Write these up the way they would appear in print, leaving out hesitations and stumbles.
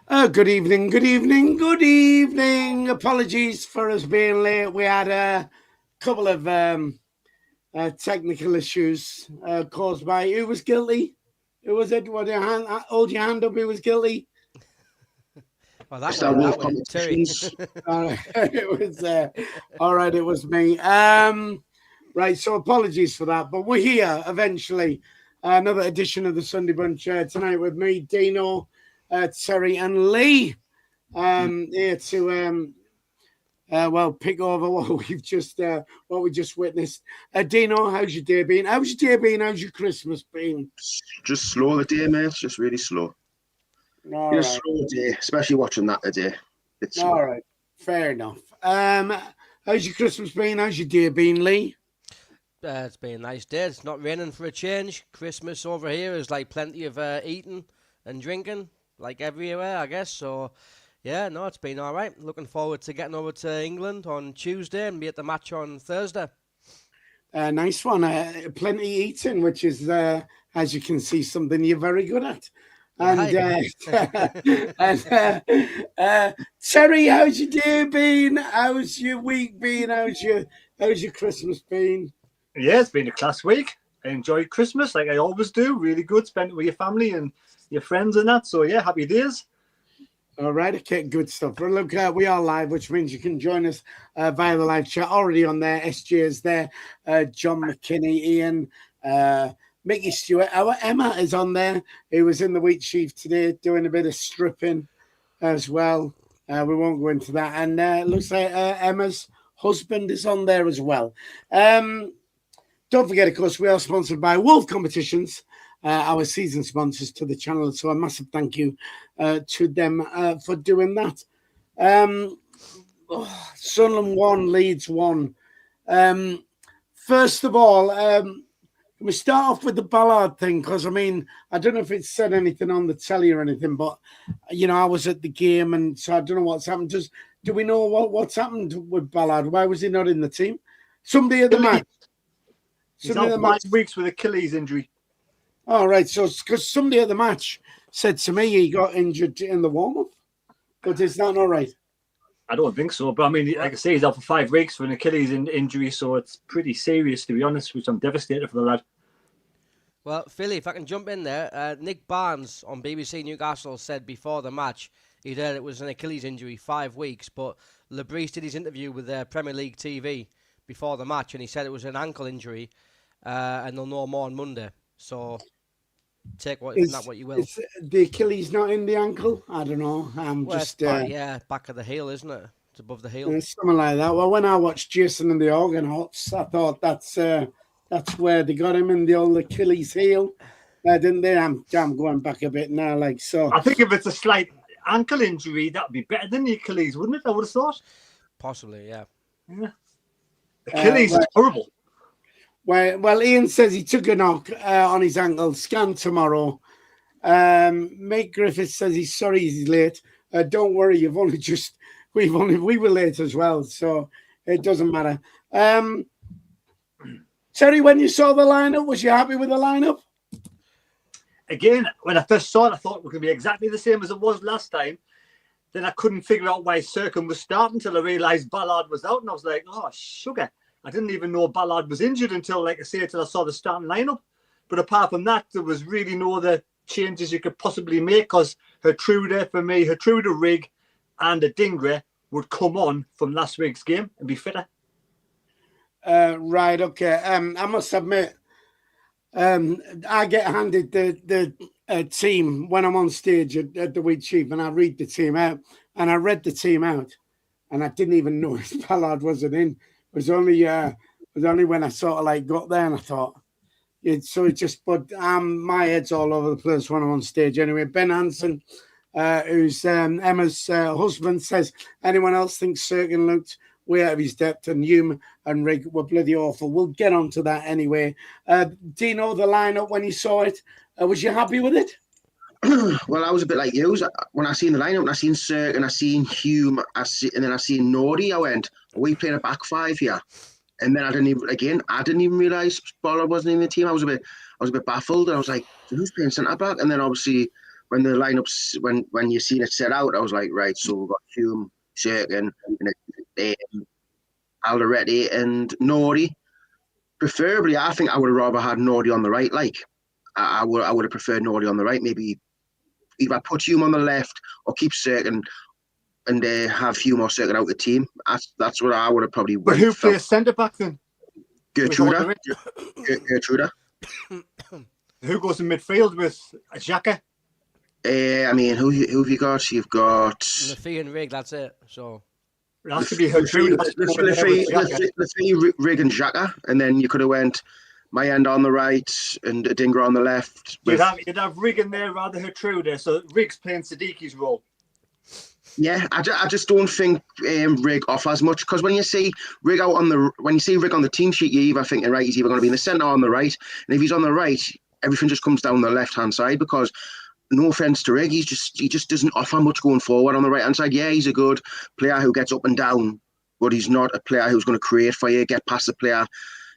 Good evening, good evening, good evening. Apologies for us being late. We had a couple of technical issues caused by who was guilty? Who was it? What your hand? Hold your hand up. Who was guilty? Well, that It's way, that that Wolf way. Terry. competitions. All right, it was. All right, it was me. Right. So apologies for that, but we're here eventually. Another edition of the Sunday Bunch tonight with me, Dino, Terry, and Lee. Here to pick over what we just witnessed. Dino, how's your day been? How's your day been? How's your Christmas been? Just slow the day, mate. It's just really slow. All Been a right, slow day, especially watching that today. It's slow. all right, fair enough. How's your Christmas been? How's your day been, Lee? It's been a nice day. It's not raining for a change. Christmas over here is like plenty of eating and drinking, like everywhere, I guess. So, yeah, no, it's been all right. Looking forward to getting over to England on Tuesday and be at the match on Thursday. Nice one. Plenty eating, which is, as you can see, something you're very good at. And, Terry, how's your day been? How's your week been? How's your Christmas been? Yeah, it's been a class week. I enjoyed Christmas like I always do. Really good. Spent it with your family and your friends and that. So yeah, happy days. All right, okay, good stuff. Well, look, we are live, which means you can join us via the live chat. Already on there, SJ is there, John McKinney, Ian, Mickey Stewart. Our Emma is on there, who was in the wheat sheaf today doing a bit of stripping as well. We won't go into that. And it looks like Emma's husband is on there as well. Don't forget, of course, we are sponsored by Wolf Competitions. Our season sponsors to the channel. So a massive thank you to them for doing that. Sunderland 1, Leeds 1. First of all, can we start off with the Ballard thing? Because, I mean, I don't know if it said anything on the telly or anything, but, I was at the game, and so I don't know what's happened. Do we know what's happened with Ballard? Why was he not in the team? Somebody at the match. He's out 5 weeks with Achilles injury. All right, so because somebody at the match said to me he got injured in the warm-up, but is that not right? I don't think so, but I mean, like I say, he's out for 5 weeks for an Achilles injury, so it's pretty serious, to be honest, which I'm devastated for the lad. Well, Philly, if I can jump in there, Nick Barnes on BBC Newcastle said before the match he'd heard it was an Achilles injury, 5 weeks, but Lebris did his interview with Premier League TV before the match, and he said it was an ankle injury, and they'll know more on Monday. So take what you will. Is the Achilles not in the ankle? I don't know. Back of the heel, isn't it? It's above the heel. Something like that. Well, when I watched Jason and the Argonauts, I thought that's where they got him in the old Achilles heel, didn't they? I'm going back a bit now, like so. I think if it's a slight ankle injury, that'd be better than the Achilles, wouldn't it? I would have thought. Possibly, yeah. Achilles is horrible. Well, Ian says he took a knock on his ankle. Scan tomorrow. Mike Griffiths says he's sorry he's late. Don't worry, we were late as well, so it doesn't matter. Terry, when you saw the lineup, was you happy with the lineup? Again, when I first saw it, I thought it was going to be exactly the same as it was last time. Then I couldn't figure out why Circum was starting until I realised Ballard was out, and I was like, oh, sugar. I didn't even know Ballard was injured until, like I say, until I saw the starting lineup. But apart from that, there was really no other changes you could possibly make because Hertruder, Rig, and a Dingray would come on from last week's game and be fitter. Right, okay. I must admit, I get handed the team when I'm on stage at the Wheat Chief, and I read the team out, and I read the team out, and I didn't even know if Ballard wasn't in. It was only when I sort of like got there and I thought, my head's all over the place when I'm on stage. Anyway, Ben Hansen, who's Emma's husband, says anyone else thinks Serkin looked way out of his depth, and Hume and Rig were bloody awful. We'll get on to that anyway. Dino, the lineup when you saw it, was you happy with it? Well, I was a bit like you. When I seen the lineup, and I seen Cirkin, I seen Hume, and then I seen Nordy, I went, are we playing a back five here? And then I didn't even realise Ballard wasn't in the team. I was a bit baffled, and I was like, who's playing centre back? And then obviously when the lineups when you seen it set out, I was like, right, so we've got Hume, Sherkin, Alderete, and Norrie. Preferably, I think I would have rather had Norrie on the right. Like, I would have preferred Norrie on the right. Maybe either put Hume on the left or keep Sherkin and have Hume or Sherkin out the team. That's what I would have probably. But who plays centre back then? Gertruda. Gertruda. Who goes in midfield with Xhaka? I mean, who have you got? You've got Lafay and Rig. That's it. So it has to be Gertruda. Lafay, Rig, and Xhaka, and then you could have went Mayenda on the right and Adingra on the left. You'd have Rig in there rather than Gertruda, so Rig's playing Sadiqi's role. Yeah, I just don't think Rig offers much, because when you see Rig on the team sheet, you're either thinking, right, he's either going to be in the centre or on the right, and if he's on the right, everything just comes down the left hand side, because no offense to Rig, he just doesn't offer much going forward on the right hand side. Yeah, he's a good player who gets up and down, but he's not a player who's going to create for you, get past the player.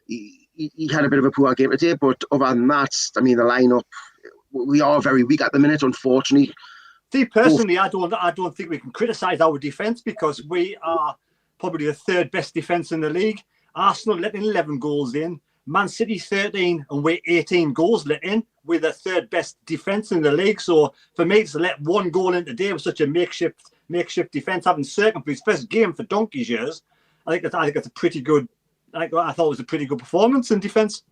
He had a bit of a poor game today, but other than that, I mean, the lineup, we are very weak at the minute, unfortunately. See, personally, I don't think we can criticise our defence, because we are probably the third best defence in the league. Arsenal letting 11 goals in, Man City 13, and we're 18 goals let in. We're the third best defence in the league. So for me to let one goal in today with such a makeshift defence, having Circum for his first game for donkey's years, I think that's a pretty good. I thought it was a pretty good performance in defence.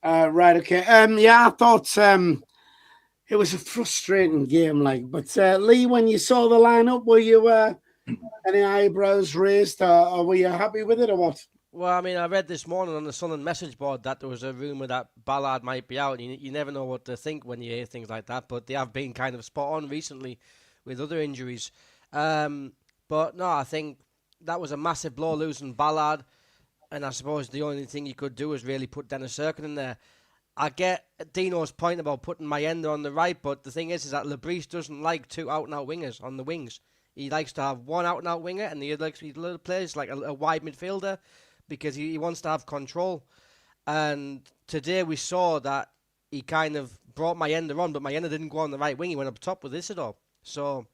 Right. Okay. Yeah, I thought. It was a frustrating game, but Lee, when you saw the lineup, were you any eyebrows raised, or were you happy with it, or what? Well, I mean, I read this morning on the Sunderland message board that there was a rumour that Ballard might be out. You never know what to think when you hear things like that, but they have been kind of spot on recently with other injuries. But no, I think that was a massive blow, losing Ballard, and I suppose the only thing you could do is really put Dennis Cirkin in there. I get Dino's point about putting Mayenda on the right, but the thing is that Lebris doesn't like two out-and-out wingers on the wings. He likes to have one out-and-out winger, and the other plays like a wide midfielder, because he wants to have control. And today we saw that he kind of brought Mayenda on, but Mayenda didn't go on the right wing. He went up top with Isidore. So,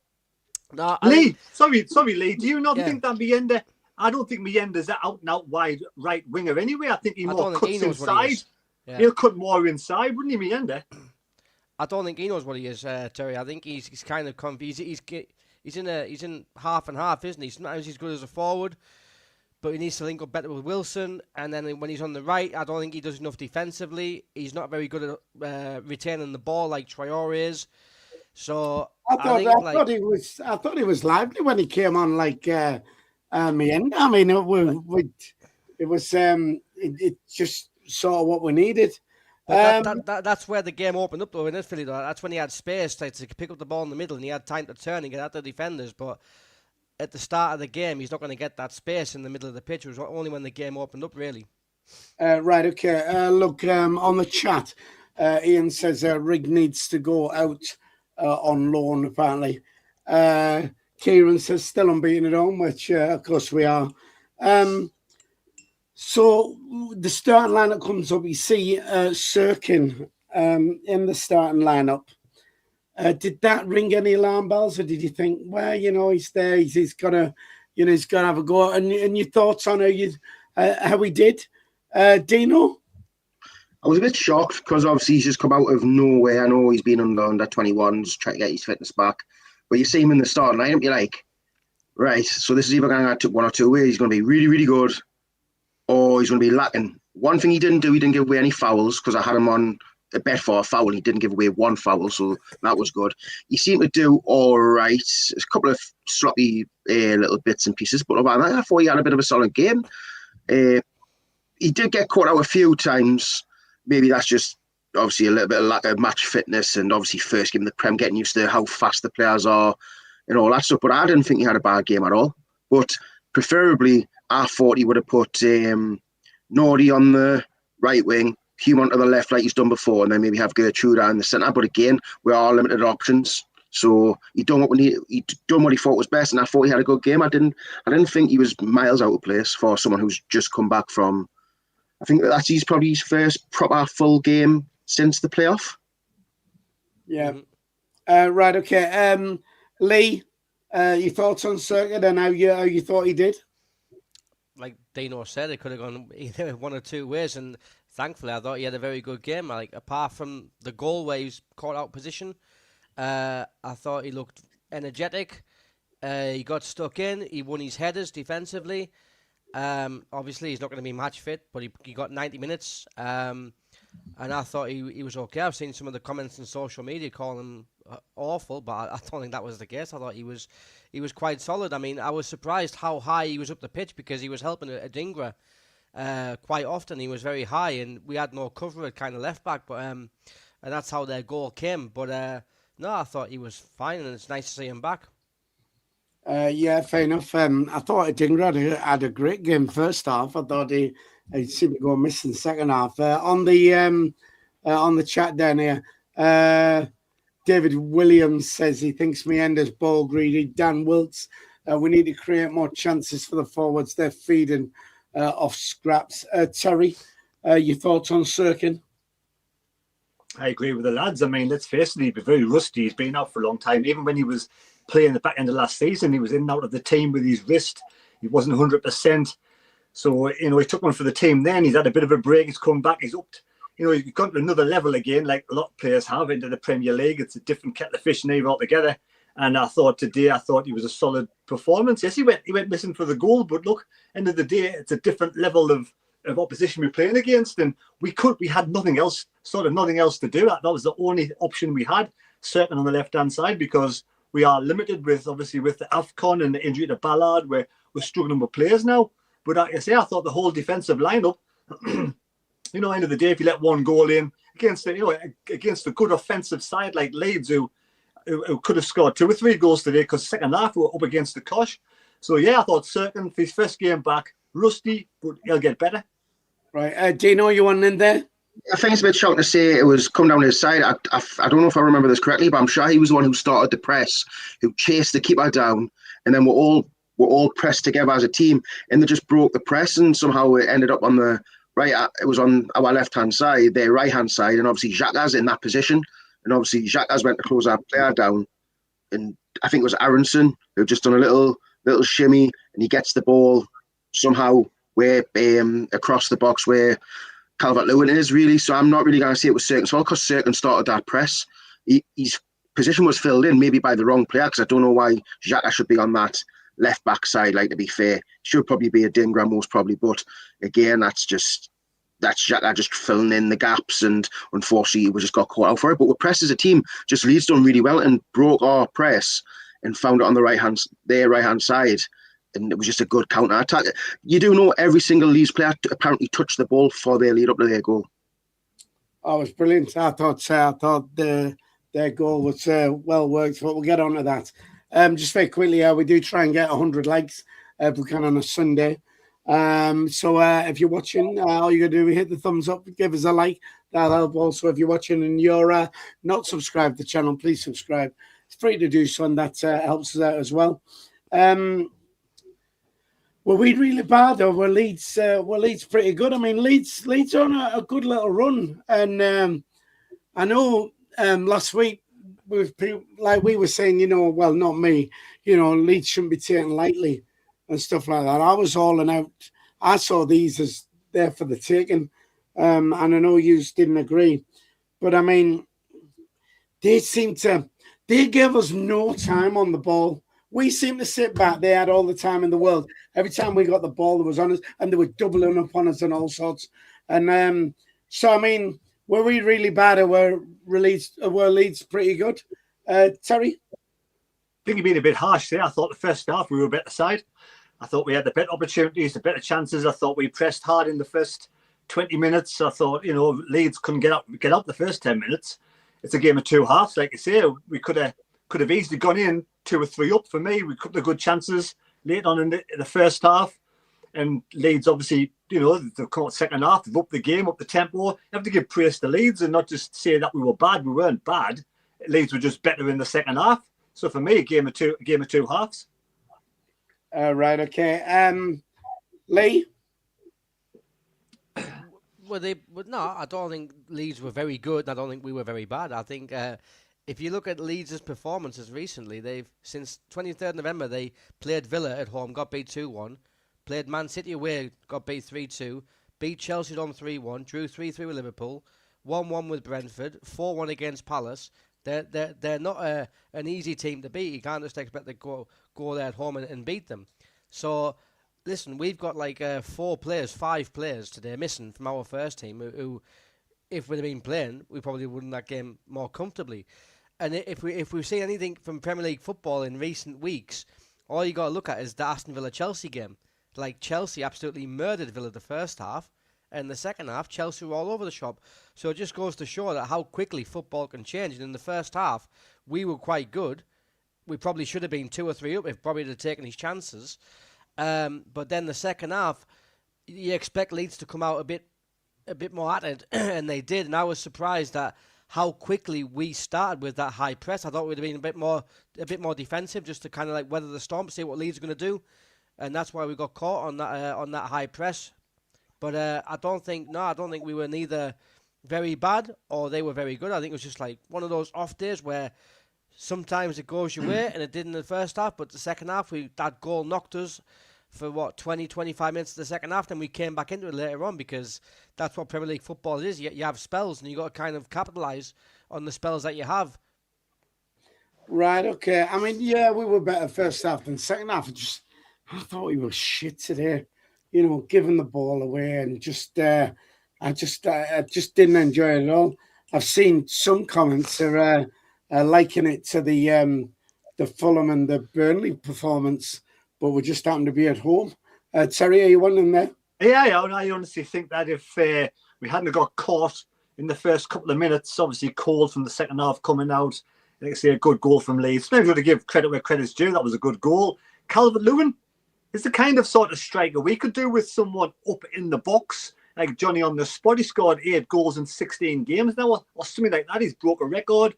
no, Lee, sorry, Lee. Do you not think that Mayenda? I don't think Mayenda's an out-and-out wide right winger anyway. I think he more cuts inside. Yeah. He'll cut more inside, wouldn't he, Mayenda? I don't think he knows what he is, Terry. I think he's kind of confused. He's in half and half, isn't he? Sometimes he's good as a forward, but he needs to link up better with Wilson. And then when he's on the right, I don't think he does enough defensively. He's not very good at retaining the ball like Traore is. So I thought he was lively when he came on, like Mayenda. I mean, it just sort of what we needed. That's where the game opened up, though, in Philly. That's when he had space to pick up the ball in the middle, and he had time to turn and get at the defenders. But at the start of the game, he's not going to get that space in the middle of the pitch. It was only when the game opened up, really. Right, okay. Look, on the chat, Ian says Rig needs to go out on loan, apparently. Kieran says still unbeaten at home, which, of course, we are. So the starting lineup comes up. You see Cirkin in the starting lineup. Did that ring any alarm bells, or did you think, well, he's there, he's got to, he's got to have a go? And your thoughts on how he did, Dino? I was a bit shocked, because obviously he's just come out of nowhere. I know he's been under 21s, trying to get his fitness back, but you see him in the starting lineup, you're like, right, so this is either going to one or two ways. He's going to be really, really good, or he's going to be lacking. One thing he didn't do, he didn't give away any fouls, because I had him on a bet for a foul. He didn't give away one foul, so that was good. He seemed to do all right. There's a couple of sloppy little bits and pieces, but I thought he had a bit of a solid game. He did get caught out a few times. Maybe that's just obviously a little bit of lack of match fitness, and obviously first game in the Prem, getting used to how fast the players are and all that stuff. But I didn't think he had a bad game at all. But preferably, I thought he would have put Nordy on the right wing, Hume onto the left like he's done before, and then maybe have Gertruda in the centre. But again, we are limited options. So he done what he done what he thought was best, and I thought he had a good game. I didn't think he was miles out of place for someone who's just come back from. I think he's probably his first proper full game since the playoff. Yeah. Right, okay. Lee, your thoughts on Circuit and how you thought he did? Like Dino said, it could have gone either one or two ways, and thankfully, I thought he had a very good game. Like apart from the goal where he was caught out of position, I thought he looked energetic. He got stuck in. He won his headers defensively. Obviously, he's not going to be match fit, but he got 90 minutes. And I thought he was okay. I've seen some of the comments on social media calling him awful, but I don't think that was the case. I thought he was quite solid. I mean, I was surprised how high he was up the pitch because he was helping Adingra quite often. He was very high, and we had no cover at kind of left back. But and that's how their goal came. But no, I thought he was fine, and it's nice to see him back. Yeah, fair enough. I thought Adingra had a great game first half. I thought he seemed to go missing second half. On the chat down here, David Williams says he thinks Meander's ball greedy. Dan Wiltz, we need to create more chances for the forwards. They're feeding off scraps. Terry, your thoughts on Sirkin? I agree with the lads. I mean, let's face it, he'd be very rusty. He's been out for a long time. Even when he was playing the back end of last season, he was in and out of the team with his wrist. He wasn't 100%. So, he took one for the team then. He's had a bit of a break. He's come back. He's upped. He's gone to another level again, like a lot of players have into the Premier League. It's a different kettle of fish now altogether. And I thought today he was a solid performance. Yes, he went missing for the goal, but look, end of the day, it's a different level of opposition we're playing against, and we had nothing else to do. That was the only option we had, certainly on the left hand side, because we are limited with the AFCON and the injury to Ballard. We're struggling with players now. But like I say, I thought the whole defensive lineup, end of the day, if you let one goal in against the good offensive side like Leeds, who could have scored 2 or 3 goals today, because second half we were up against the Kosh. So yeah, I thought Sirkin, for his first game back, rusty, but he'll get better. Right, Dino, you want in there? I think it's a bit shocking to say it was come down his side. I don't know if I remember this correctly, but I'm sure he was the one who started the press, who chased the keeper down, and then we're all pressed together as a team, and they just broke the press, and somehow it ended up on the right. It was on our left-hand side, their right-hand side, and obviously Xhaka's in that position, and obviously Xhaka's went to close our player down, and I think it was Aronson who just done a little shimmy, and he gets the ball somehow where across the box where Calvert-Lewin is, really. So I'm not really going to say it was Sirkin's fault, because Sirkin started that press. His position was filled in maybe by the wrong player, because I don't know why Xhaka should be on that left back side. Like, to be fair, should probably be Adingra most probably, but again, that's Xhaka just filling in the gaps, and unfortunately we just got caught out for it. But with press as a team, just Leeds done really well and broke our press and found it on their right hand side. And it was just a good counter-attack. You do know every single Leeds player apparently touched the ball before they lead up to their goal. Oh, it was brilliant. I thought their goal was well worked, but we'll get on to that. Just very quickly, we do try and get 100 likes if we can on a Sunday. So if you're watching, all you got to do is hit the thumbs up, give us a like. That'll help. Also, if you're watching and you're not subscribed to the channel, please subscribe. It's free to do so, and that helps us out as well. Were we really bad, or were Leeds pretty good? I mean, Leeds on a good little run, and I know last week we were saying, well, not me, Leeds shouldn't be taken lightly and stuff like that. I was all out. I saw these as there for the taking, and I know you didn't agree, but I mean, they gave us no time on the ball. We seemed to sit back. They had all the time in the world. Every time we got the ball, it was on us, and they were doubling up on us and all sorts. And so, I mean, were we really bad, or were Leeds pretty good? Terry? I think you're being a bit harsh there. I thought the first half we were a better side. I thought we had the better opportunities, the better chances. I thought we pressed hard in the first 20 minutes. I thought, Leeds couldn't get up the first 10 minutes. It's a game of 2 halves. Like you say, we could have easily gone in 2 or 3 up. For me, we couple of good chances late on in the first half, and Leeds obviously, they've come out second half, they've upped the game, up the tempo. You have to give praise to Leeds and not just say that we were bad. We weren't bad. Leeds were just better in the second half. So for me, a game of two halves. Right. Okay. Lee. No, I don't think Leeds were very good. I don't think we were very bad. I think if you look at Leeds' performances recently, they've since 23rd November they played Villa at home, got beat 2-1, played Man City away, got beat 3-2, beat Chelsea on 3-1, drew 3-3 with Liverpool, 1-1 with Brentford, 4-1 against Palace. They're not an easy team to beat. You can't just expect to go there at home and beat them. So listen, we've got like 5 players today missing from our first team who if we'd have been playing, we probably won that game more comfortably. And if we've seen anything from Premier League football in recent weeks, all you got to look at is the Aston Villa Chelsea game. Like Chelsea absolutely murdered Villa the first half, and the second half Chelsea were all over the shop. So it just goes to show that how quickly football can change. And in the first half, we were quite good. We probably should have been 2 or 3 up if Bobby had taken his chances. But then the second half, you expect Leeds to come out a bit more at it, and they did. And I was surprised at how quickly we started with that high press. I thought we'd have been a bit more defensive, just to kind of like weather the storm, see what Leeds are going to do, and that's why we got caught on that high press. But I don't think we were neither very bad or they were very good. I think it was just like one of those off days where sometimes it goes your way, and it did in the first half, but the second half, that goal knocked us for 20, 25 minutes of the second half, then we came back into it later on, because that's what Premier League football is. You have spells, and you got to kind of capitalise on the spells that you have. Right, okay. I mean, yeah, we were better first half than second half. I thought we were shit today, giving the ball away, and I just didn't enjoy it at all. I've seen some comments are liking it to the Fulham and the Burnley performance, but we just happened to be at home. Terry, are you wondering there? Yeah, I honestly think that if we hadn't got caught in the first couple of minutes, obviously cold from the second half coming out, I think it's a good goal from Leeds. Maybe to give credit where credit's due, that was a good goal. Calvert-Lewin is the kind of sort of striker we could do with someone up in the box, like Johnny on the spot. He scored 8 goals in 16 games now, or something like that. He's broke a record.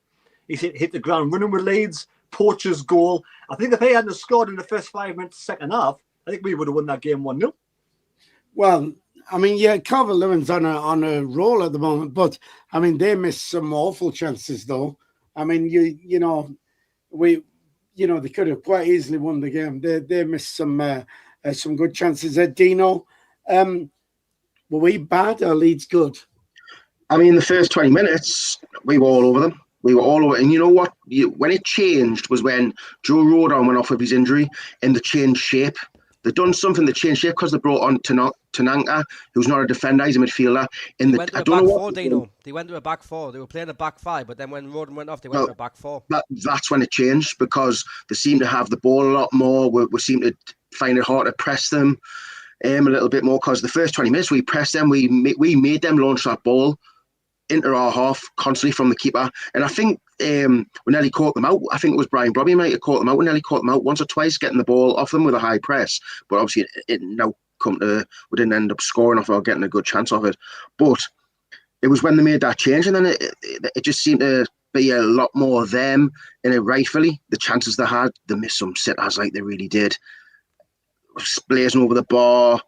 He's hit the ground running with Leeds. Poacher's goal. I think if he hadn't scored in the first 5 minutes of the second half, I think we would have won that game 1-0. Well, I mean, yeah, Calvert-Lewin's on a roll at the moment, but I mean, they missed some awful chances though. I mean, they could have quite easily won the game. They missed some good chances. Dino, were we bad or Leeds good? I mean, the first 20 minutes, we were all over them. We were all over. And you know what? When it changed was when Joe Rodon went off with his injury and they changed shape. They've done something to change shape because they brought on Tanaka, who's not a defender, he's a midfielder. They went to a back four, Dino. They went to a back 4. They were playing a back 5, but then when Rodon went off, they went to a back 4. That's when it changed, because they seem to have the ball a lot more. We seem to find it hard to press them a little bit more, because the first 20 minutes we pressed them, we made them launch that ball into our half constantly from the keeper. And I think we nearly caught them out. I think it was Brian Brobby might have caught them out. We nearly caught them out once or twice, getting the ball off them with a high press. But obviously it now come to, we didn't end up scoring off or getting a good chance of it. But it was when they made that change, and then it just seemed to be a lot more of them. And rightfully, the chances they had, they missed some sitters like they really did. Blazing over the bar.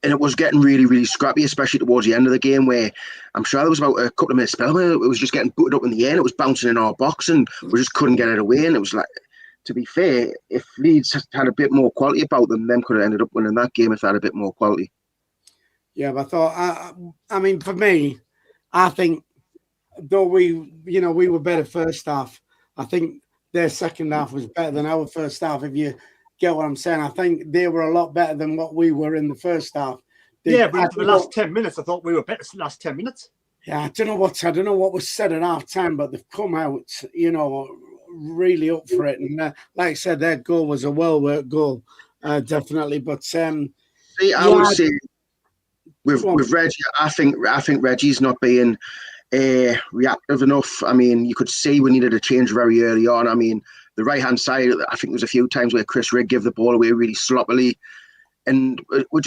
And it was getting really, really scrappy, especially towards the end of the game, where I'm sure there was about a couple of minutes spell where it was just getting booted up in the air and it was bouncing in our box and we just couldn't get it away. And it was like, to be fair, if Leeds had a bit more quality about them could have ended up winning that game if they had a bit more quality. Yeah, but I thought, I mean, for me, I think though we were better first half, I think their second half was better than our first half, if you get what I'm saying. I think they were a lot better than what we were in the first half. But for the last 10 minutes, I thought we were better the last 10 minutes. Yeah, I don't know what was said at half time, but they've come out, really up for it. And like I said, their goal was a well-worked goal, definitely. But I would say with Reggie, I think Reggie's not being reactive enough. I mean, you could see we needed a change very early on. I mean, the right-hand side, I think there was a few times where Chris Rigg gave the ball away really sloppily. And we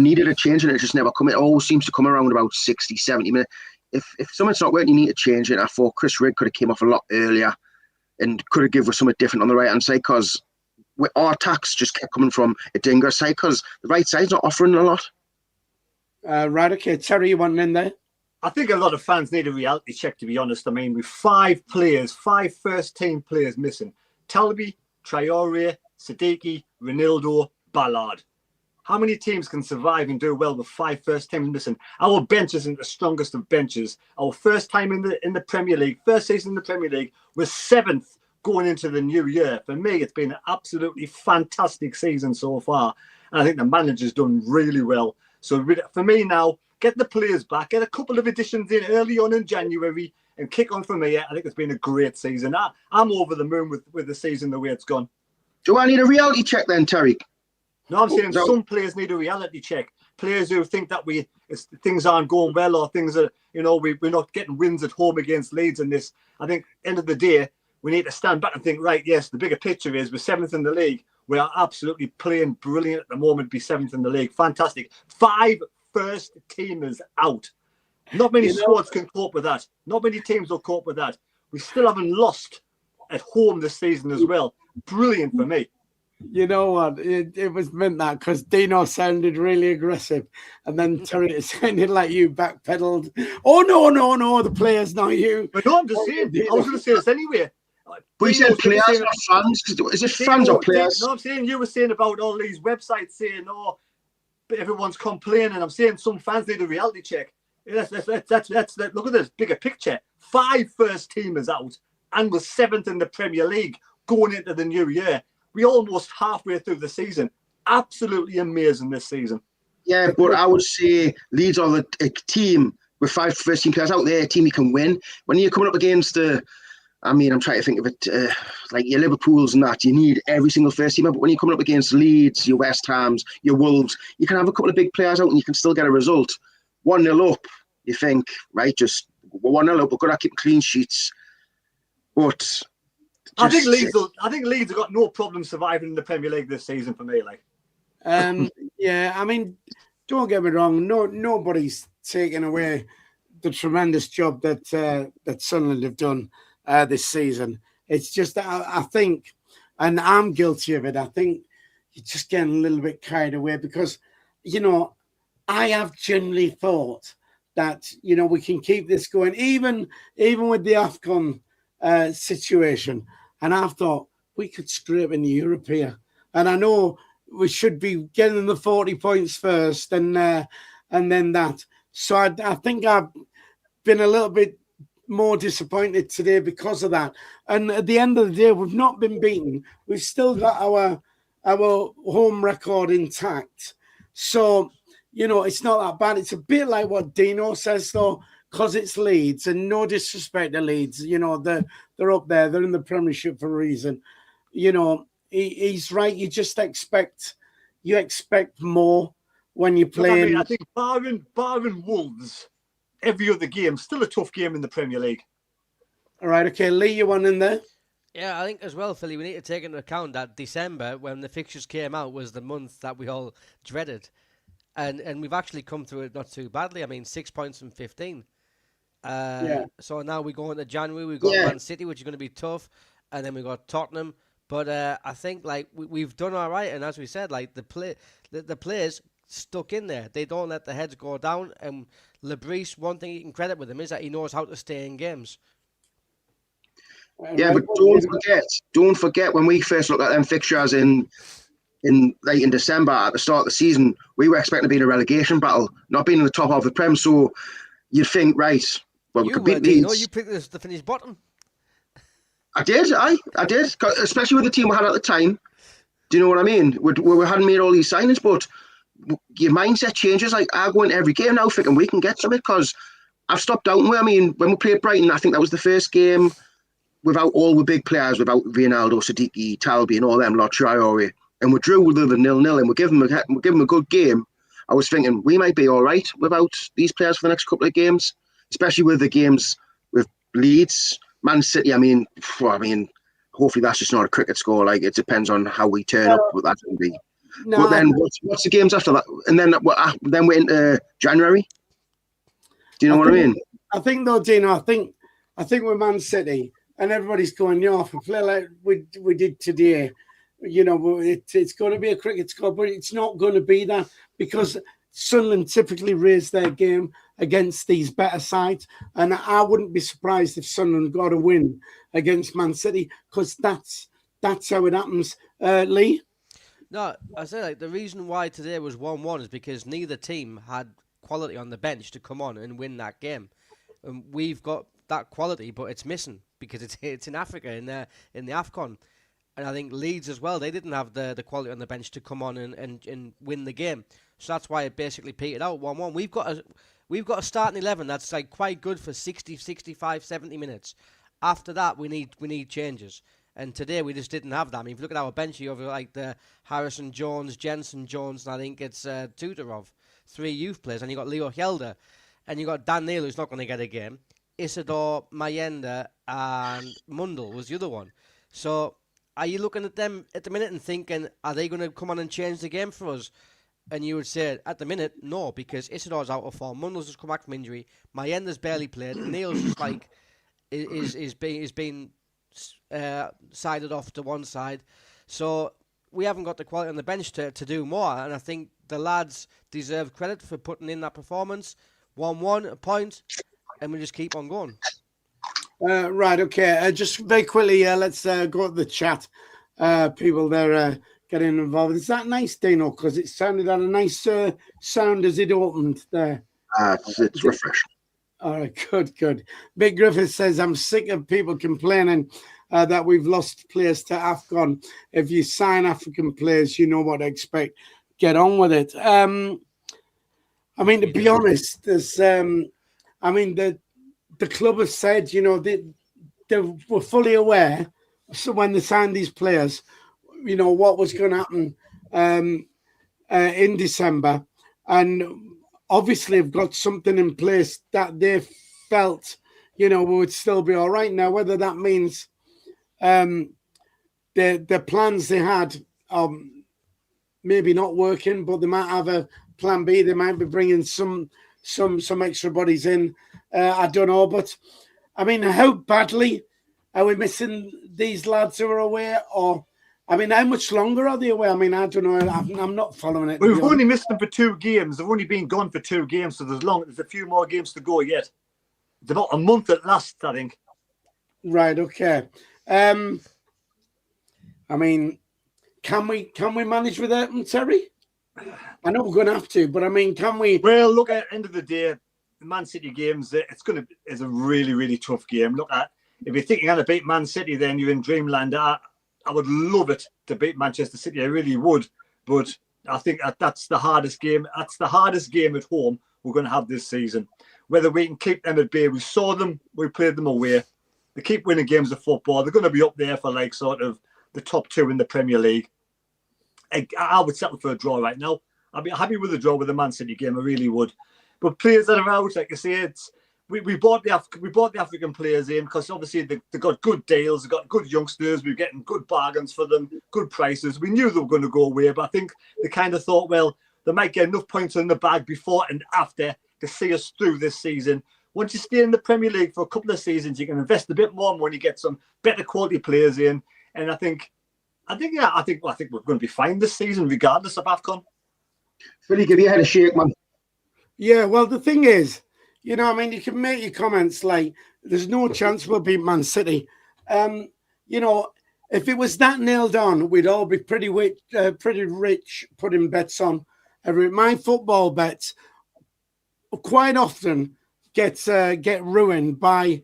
needed a change, and it just never come. It always seems to come around about 60, 70 minutes. If something's not working, you need to change it. I thought Chris Rigg could have came off a lot earlier and could have given us something different on the right-hand side, because our attacks just kept coming from a Dinger side, because the right side's not offering a lot. Right, okay. Terry, you want in there? I think a lot of fans need a reality check, to be honest. I mean, with 5 first-team players missing. Talby, Traore, Siddiqui, Ronaldo, Ballard. How many teams can survive and do well with 5 first teams missing? Our bench isn't the strongest of benches. Our first time in the Premier League, first season in the Premier League, was 7th going into the new year. For me, it's been an absolutely fantastic season so far. And I think the manager's done really well. So for me now, get the players back, get a couple of additions in early on in January and kick on from here. I think it's been a great season. I'm over the moon with the season the way it's gone. Do I need a reality check then, Terry? No, I'm saying some players need a reality check. Players who think that things aren't going well or things are, we're not getting wins at home against Leeds and this. I think end of the day, we need to stand back and think, right, yes, the bigger picture is we're 7th in the league. We are absolutely playing brilliant at the moment, be 7th in the league. Fantastic. 5 first teamers out. Not many squads can cope with that. Not many teams will cope with that. We still haven't lost at home this season as well. Brilliant for me. You know what? It was meant that because Dino sounded really aggressive, and then Terry sounded like you backpedaled. Oh no, the players, not you. But no, I'm just saying. I was going to say this anyway. But you said players, not fans. Is it fans or players? No, I'm saying you were saying about all these websites saying, everyone's complaining. I'm saying some fans need a reality check. Let's look at this bigger picture. 5 first teamers out, and we're 7th in the Premier League going into the new year. We almost halfway through the season. Absolutely amazing this season. Yeah, but I would say Leeds are a team with 5 first-team players out there, a team you can win. When you're coming up against I'm trying to think of it, like your Liverpools and that, you need every single first-teamer. But when you're coming up against Leeds, your West Hams, your Wolves, you can have a couple of big players out and you can still get a result. 1-0 up, you think, right, just 1-0 up, we're going to keep clean sheets. But... I think Leeds have got no problem surviving in the Premier League this season for me. Yeah, I mean, don't get me wrong. Nobody's taking away the tremendous job that Sunderland have done this season. It's just that I think, and I'm guilty of it. I think you're just getting a little bit carried away because, I have generally thought that we can keep this going, even with the AFCON situation. And I thought we could scrape in Europe here. And I know we should be getting the 40 points first and then that. So I think I've been a little bit more disappointed today because of that. And at the end of the day, we've not been beaten. We've still got our home record intact. So, it's not that bad. It's a bit like what Dino says, though, because it's Leeds, and no disrespect to Leeds, they're up there, they're in the Premiership for a reason. He's right. You just expect more when you play. I think barring Wolves, every other game still a tough game in the Premier League. All right, okay, Lee, you want in there? Yeah, I think as well, Philly, we need to take into account that December, when the fixtures came out, was the month that we all dreaded, and we've actually come through it not too badly. I mean, 6 points from 15. So now we go into January. We've got Man City, which is going to be tough, and then we got Tottenham. But I think we've done all right, and as we said, the players stuck in there. They don't let the heads go down. And Lebris, one thing you can credit with him is that he knows how to stay in games. Yeah, but don't forget when we first looked at them fixtures in December at the start of the season, we were expecting to be in a relegation battle, not being in the top half of the Prem. So you'd think, right, well, we could beat Leeds. You picked us to finish bottom. I did, especially with the team we had at the time. Do you know what I mean? We hadn't made all these signings, but your mindset changes. Like, I go into every game now thinking we can get something because I've stopped doubting. I mean, when we played Brighton, I think that was the first game without all the big players, without Ronaldo, Siddiqui, Talby, and all them, Traore, and we drew with them 0-0, and we give them a good game. I was thinking we might be all right without these players for the next couple of games, especially with the games with Leeds, Man City. I mean, hopefully that's just not a cricket score. Like, it depends on how we turn up, what that's going to be. No, but then what's the games after that? And then we're into January. Do you know what I mean? I think though, Dino, I think with Man City, and everybody's going, if we play like we did today, it's going to be a cricket score, but it's not going to be that because Sunderland typically raise their game against these better sides. And I wouldn't be surprised if Sunderland got a win against Man City, because that's how it happens, Lee. No, I say like the reason why today was 1-1 is because neither team had quality on the bench to come on and win that game. And we've got that quality, but it's missing because it's in Africa in the AFCON. And I think Leeds as well, they didn't have the quality on the bench to come on and win the game. So that's why it basically petered out 1-1. We've got a starting 11 that's like quite good for 60, 65, 70 minutes. After that, we need changes. And today we just didn't have that. I mean, if you look at our bench, you have like the Harrison Jones, Jensen Jones, and I think it's Tudorov, 3 youth players, and you got Leo Hjelde, and you got Dan Neal, who's not going to get a game. Isidore, Mayenda, and Mundell was the other one. So are you looking at them at the minute and thinking, are they going to come on and change the game for us? And you would say, at the minute, no, because Isidore's out of form, Mundell's just come back from injury, Mayenda's barely played, Neal's just like is being sided off to one side. So we haven't got the quality on the bench to do more, and I think the lads deserve credit for putting in that performance. 1-1, a point, and we just keep on going. Right, okay. Just very quickly, let's go to the chat. People there getting involved. Is that nice, Dino? Because it sounded had a nice sound as it opened there. It's refreshing. All right, good. Big Griffith says, I'm sick of people complaining that we've lost players to AFCON. If you sign African players, you know what to expect. Get on with it. I mean, to be honest, there's, the club have said, you know, they were fully aware. So when they signed these players, you know, what was going to happen in December. And obviously have got something in place that they felt, you know, would still be all right. Now, whether that means the plans they had maybe not working, but they might have a plan B. They might be bringing some extra bodies in. I don't know, but I mean, how badly are we missing these lads who are away? Or I mean, how much longer are they away? I mean, I don't know. I'm not following it. We've only missed them for 2 games. They've only been gone for 2 games, so there's a few more games to go yet. It's about a month at last, I think. Right. Okay. I mean, can we manage without them, Terry? I know we're going to have to, but I mean, can we? Well, look, at the end of the day, the Man City games, it's a really, really tough game. Look, if you think you're going to beat Man City, then you're in dreamland. I would love it to beat Manchester City. I really would. But I think that's the hardest game. That's the hardest game at home we're going to have this season. Whether we can keep them at bay. We saw them. We played them away. They keep winning games of football. They're going to be up there for like sort of the top 2 in the Premier League. I would settle for a draw right now. I'd be happy with a draw with the Man City game. I really would. But players that are out, like I say, we bought the African players in because obviously they got good deals, they got good youngsters, we were getting good bargains for them, good prices. We knew they were going to go away, but I think they kind of thought, well, they might get enough points in the bag before and after to see us through this season. Once you stay in the Premier League for a couple of seasons, you can invest a bit more money, get some better quality players in, and I think we're going to be fine this season, regardless of AFCON. Philly, give your head a shake, man. Yeah, well, the thing is, you know, I mean, you can make your comments like there's no chance we'll beat Man City. You know, if it was that nailed on, we'd all be pretty rich putting bets on. My football bets quite often get ruined by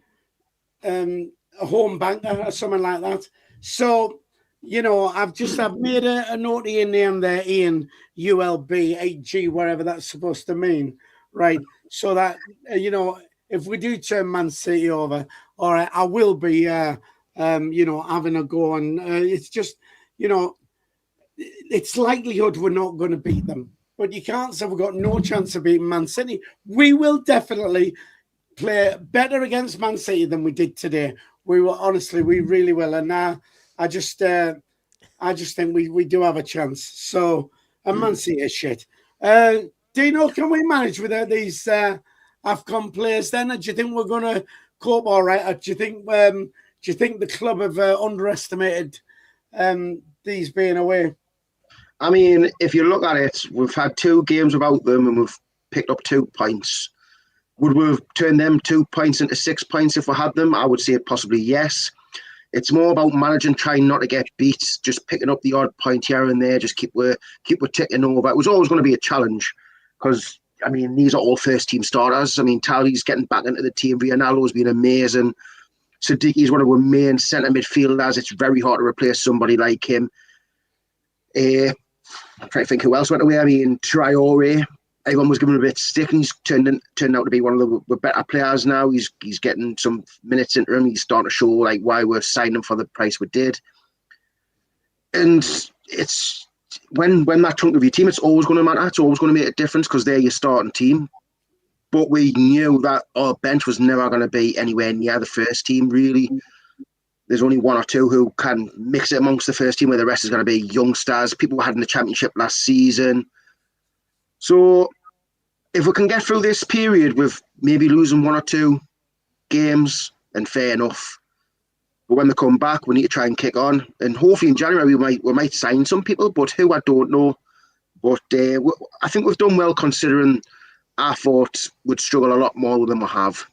a home banker or something like that. So, you know, I've made a note of your name there, Ian, ULB, 8G, whatever that's supposed to mean, right? So that, you know, if we do turn Man City over, all right, I will be, you know, having a go. And it's just, you know, it's likelihood we're not going to beat them. But you can't say we've got no chance of beating Man City. We will definitely play better against Man City than we did today. We really will. And I just think we do have a chance. So, and Man City is shit. Dino, can we manage without these AFCON players then? Or do you think we're going to cope all right? Or do you think the club have underestimated these being away? I mean, if you look at it, we've had 2 games without them and we've picked up 2 points. Would we have turned them 2 points into 6 points if we had them? I would say possibly yes. It's more about managing, trying not to get beat, just picking up the odd point here and there, just keep ticking over. It was always going to be a challenge because, I mean, these are all first-team starters. I mean, Tali's getting back into the team. Ronaldo's been amazing. Siddiqui's one of our main centre midfielders. It's very hard to replace somebody like him. I'm trying to think who else went away. I mean, Traore. Everyone was giving him a bit of stick, and he's turned out to be one of the better players now. He's getting some minutes into him. He's starting to show like why we're signing him for the price we did. And it's when that chunk of your team, it's always going to matter. It's always going to make a difference because they're your starting team. But we knew that our bench was never going to be anywhere near the first team, really. There's only one or two who can mix it amongst the first team, where the rest is going to be youngsters, people who had in the championship last season. So if we can get through this period with maybe losing 1 or 2 games, then fair enough. But when they come back, we need to try and kick on. And hopefully in January we might sign some people, but who I don't know. But I think we've done well considering I thought we'd struggle a lot more than we have.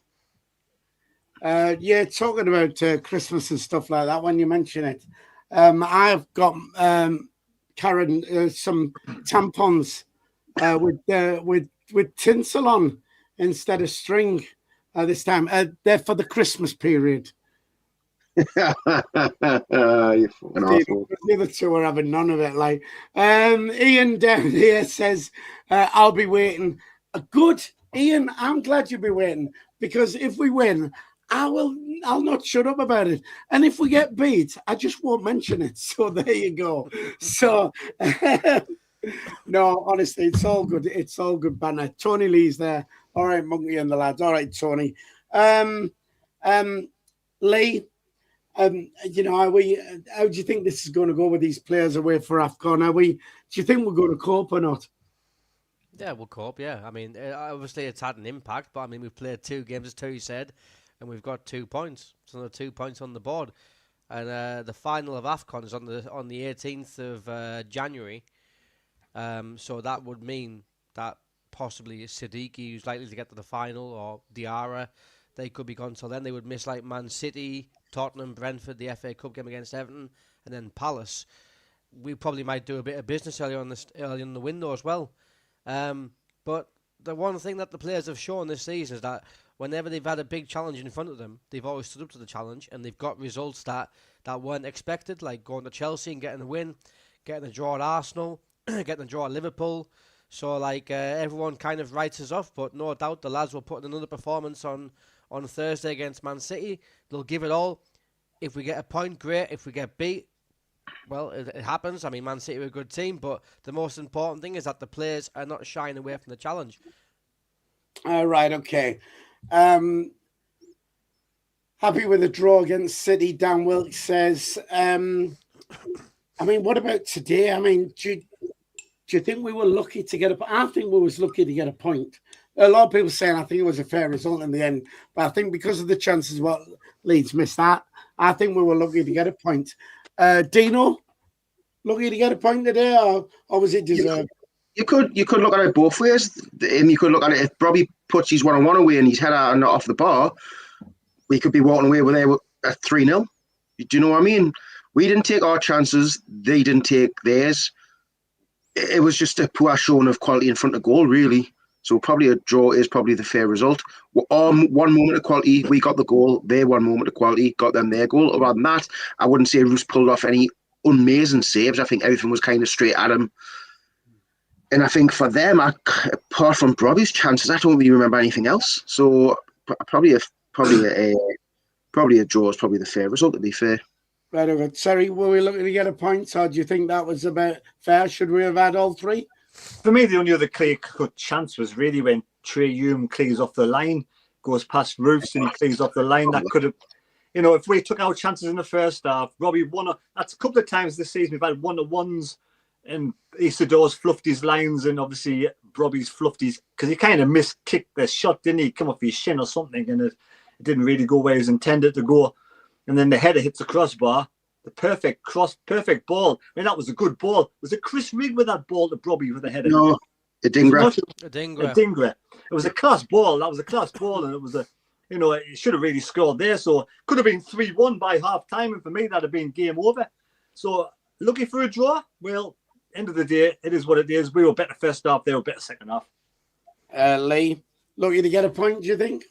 Yeah, talking about Christmas and stuff like that, when you mention it, I've got Karen some tampons with tinsel on instead of string this time. They're for the Christmas period. You fucking awful. The other two are having none of it. Like Ian down here says, I'll be waiting. Good, Ian. I'm glad you'll be waiting, because if we win, I'll not shut up about it. And if we get beat, I just won't mention it. So there you go. So no, honestly, it's all good. It's all good banner. Tony Lee's there. All right, Monkey and the lads. All right, Tony. Lee, you know, how do you think this is going to go with these players away for AFCON? Do you think we're going to cope or not? Yeah, we'll cope, yeah. I mean, obviously it's had an impact, but I mean, we've played 2 games, as Terry said, and we've got 2 points. So there 2 points on the board. And the final of AFCON is on the 18th of January. So that would mean that possibly Siddiqui, who's likely to get to the final, or Diarra, they could be gone till then. They would miss like Man City, Tottenham, Brentford, the FA Cup game against Everton, and then Palace. We probably might do a bit of business early in the window as well. But the one thing that the players have shown this season is that whenever they've had a big challenge in front of them, they've always stood up to the challenge, and they've got results that weren't expected, like going to Chelsea and getting a win, getting a draw at Arsenal, getting a draw at Liverpool. So like everyone kind of writes us off, but no doubt the lads will put in another performance on Thursday against Man City. They'll give it all. If we get a point, great. If we get beat, well, it happens. I mean, Man City are a good team, but the most important thing is that the players are not shying away from the challenge. All right, okay. Happy with the draw against City, Dan Wilkes says. I mean, what about today? I mean, do you think we were lucky to get I think we was lucky to get a point. A lot of people saying I think it was a fair result in the end, but I think because of the chances what Leeds missed that, I think we were lucky to get a point. Dino, lucky to get a point today, or was it deserved? You could look at it both ways. You could look at it if Robbie puts his 1-on-1 away and his header not off the bar, we could be walking away with a 3-0. Do you know what I mean? We didn't take our chances. They didn't take theirs. It was just a poor showing of quality in front of goal, really. So probably a draw is probably the fair result. One moment of quality, we got the goal. Their one moment of quality got them their goal. Other than that, I wouldn't say Roos pulled off any amazing saves. I think everything was kind of straight at him. And I think for them, apart from Robbie's chances, I don't really remember anything else. So probably a draw is probably the fair result, to be fair. Right, okay. Sorry, were we looking to get a point, or do you think that was about fair? Should we have had all 3? For me, the only other clear-cut chance was really when Trey Hume clears off the line, goes past Roofs and he clears off the line. That could have, you know, if we took our chances in the first half, Robbie that's a couple of times this season we've had 1-to-1s and Isidore's fluffed his lines and obviously Robbie's fluffed his, because he kind of kicked the shot, didn't he? Come off his shin or something, and it didn't really go where he was intended to go. And then the header hits the crossbar. The perfect ball. I mean, that was a good ball. Was it Chris Rigg with that ball to Robbie with the header? No, Adingra. Adingra. It was a class ball. That was a class ball, and it was it should have really scored there. So could have been 3-1 by half time, and for me that'd have been game over. So looking for a draw. Well, end of the day, it is what it is. We were better first half. They were better second half. Lee, looking to get a point, do you think?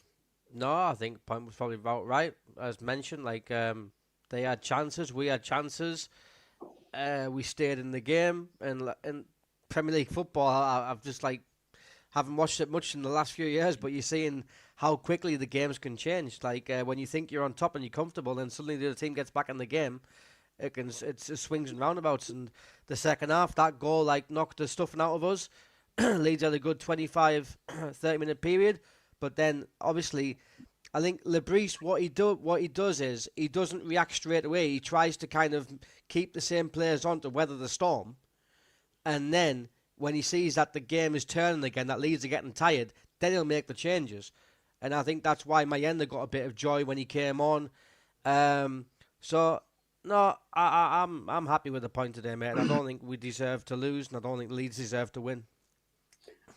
No, I think point was probably about right. As mentioned, they had chances, we had chances. We stayed in the game, and in Premier League football, I've just haven't watched it much in the last few years, but you're seeing how quickly the games can change. When you think you're on top and you're comfortable, then suddenly the other team gets back in the game. It swings and roundabouts. And the second half, that goal knocked the stuffing out of us. Leeds had a good 25, 30-minute period, but then obviously, I think Lebris, what he does is he doesn't react straight away. He tries to kind of keep the same players on to weather the storm, and then when he sees that the game is turning again, that Leeds are getting tired, then he'll make the changes. And I think that's why Mayenda got a bit of joy when he came on. So no, I'm happy with the point today, mate. And I don't think we deserve to lose, and I don't think Leeds deserve to win.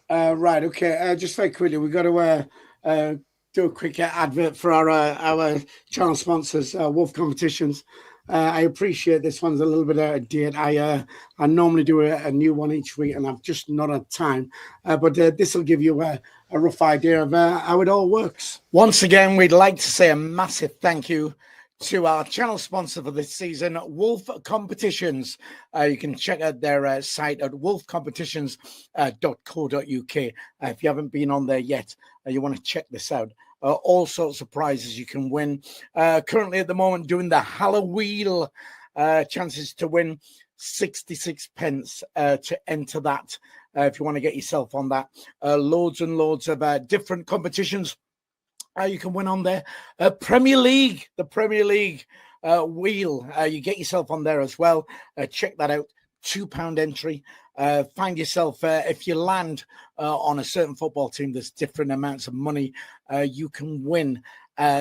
Right, okay. Just very quickly, we've got to do a quick advert for our channel sponsors, Wolf Competitions. I appreciate this one's a little bit out of date. I normally do a new one each week, and I've just not had time. But this will give you a rough idea of how it all works. Once again, we'd like to say a massive thank you to our channel sponsor for this season, Wolf Competitions. You can check out their site at wolfcompetitions.co.uk. If you haven't been on there yet, you want to check this out. All sorts of prizes you can win. Currently at the moment doing the Halloween chances to win 66 pence to enter that if you want to get yourself on that. Loads and loads of different competitions you can win on there. The Premier League wheel, you get yourself on there as well. Check that out. £2 entry. Find yourself, if you land on a certain football team, there's different amounts of money you can win.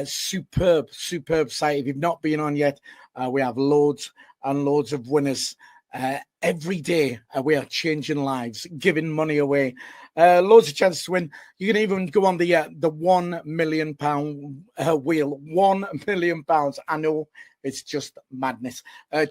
Superb site. If you've not been on yet, we have loads and loads of winners. Every day we are changing lives, giving money away. Loads of chances to win. You can even go on the £1 million wheel. £1 million. I know it's just madness.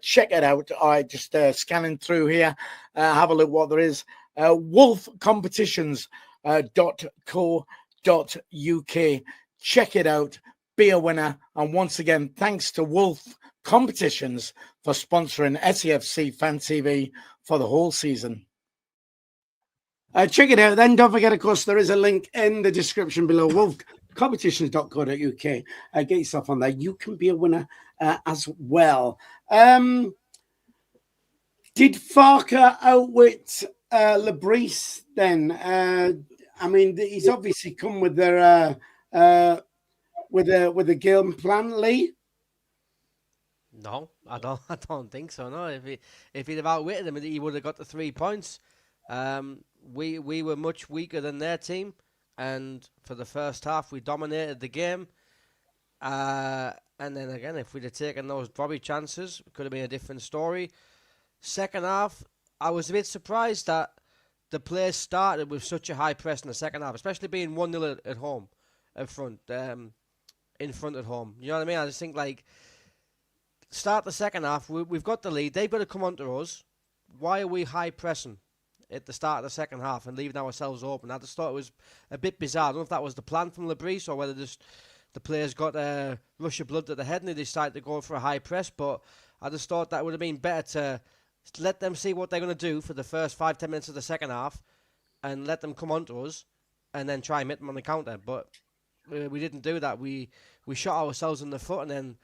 Check it out. I just scanning through here. Have a look what there is. wolfcompetitions.co.uk. Check it out. Be a winner. And once again, thanks to Wolf Competitions for sponsoring SEFC Fan TV for the whole season. Check it out. Then don't forget, of course, there is a link in the description below. wolfcompetitions.co.uk. Get yourself on there. You can be a winner as well. Did Farker outwit Lebris then? I mean, he's obviously come with their with a game plan, Lee. No, I don't think so. No, if he'd have outwitted him, he would have got the 3 points. We were much weaker than their team, and for the first half we dominated the game. And then again, if we'd have taken those Bobby chances, it could have been a different story. Second half, I was a bit surprised that the players started with such a high press in the second half, especially being 1-0 at home, in front at home. You know what I mean? I just think start the second half, we've got the lead. They've got to come onto us. Why are we high pressing at the start of the second half and leaving ourselves open? I just thought it was a bit bizarre. I don't know if that was the plan from Lebris or whether just the players got a rush of blood to the head and they decided to go for a high press. But I just thought that would have been better to let them see what they're going to do for the first 5-10 minutes of the second half and let them come onto us and then try and hit them on the counter. But we didn't do that. We shot ourselves in the foot, and then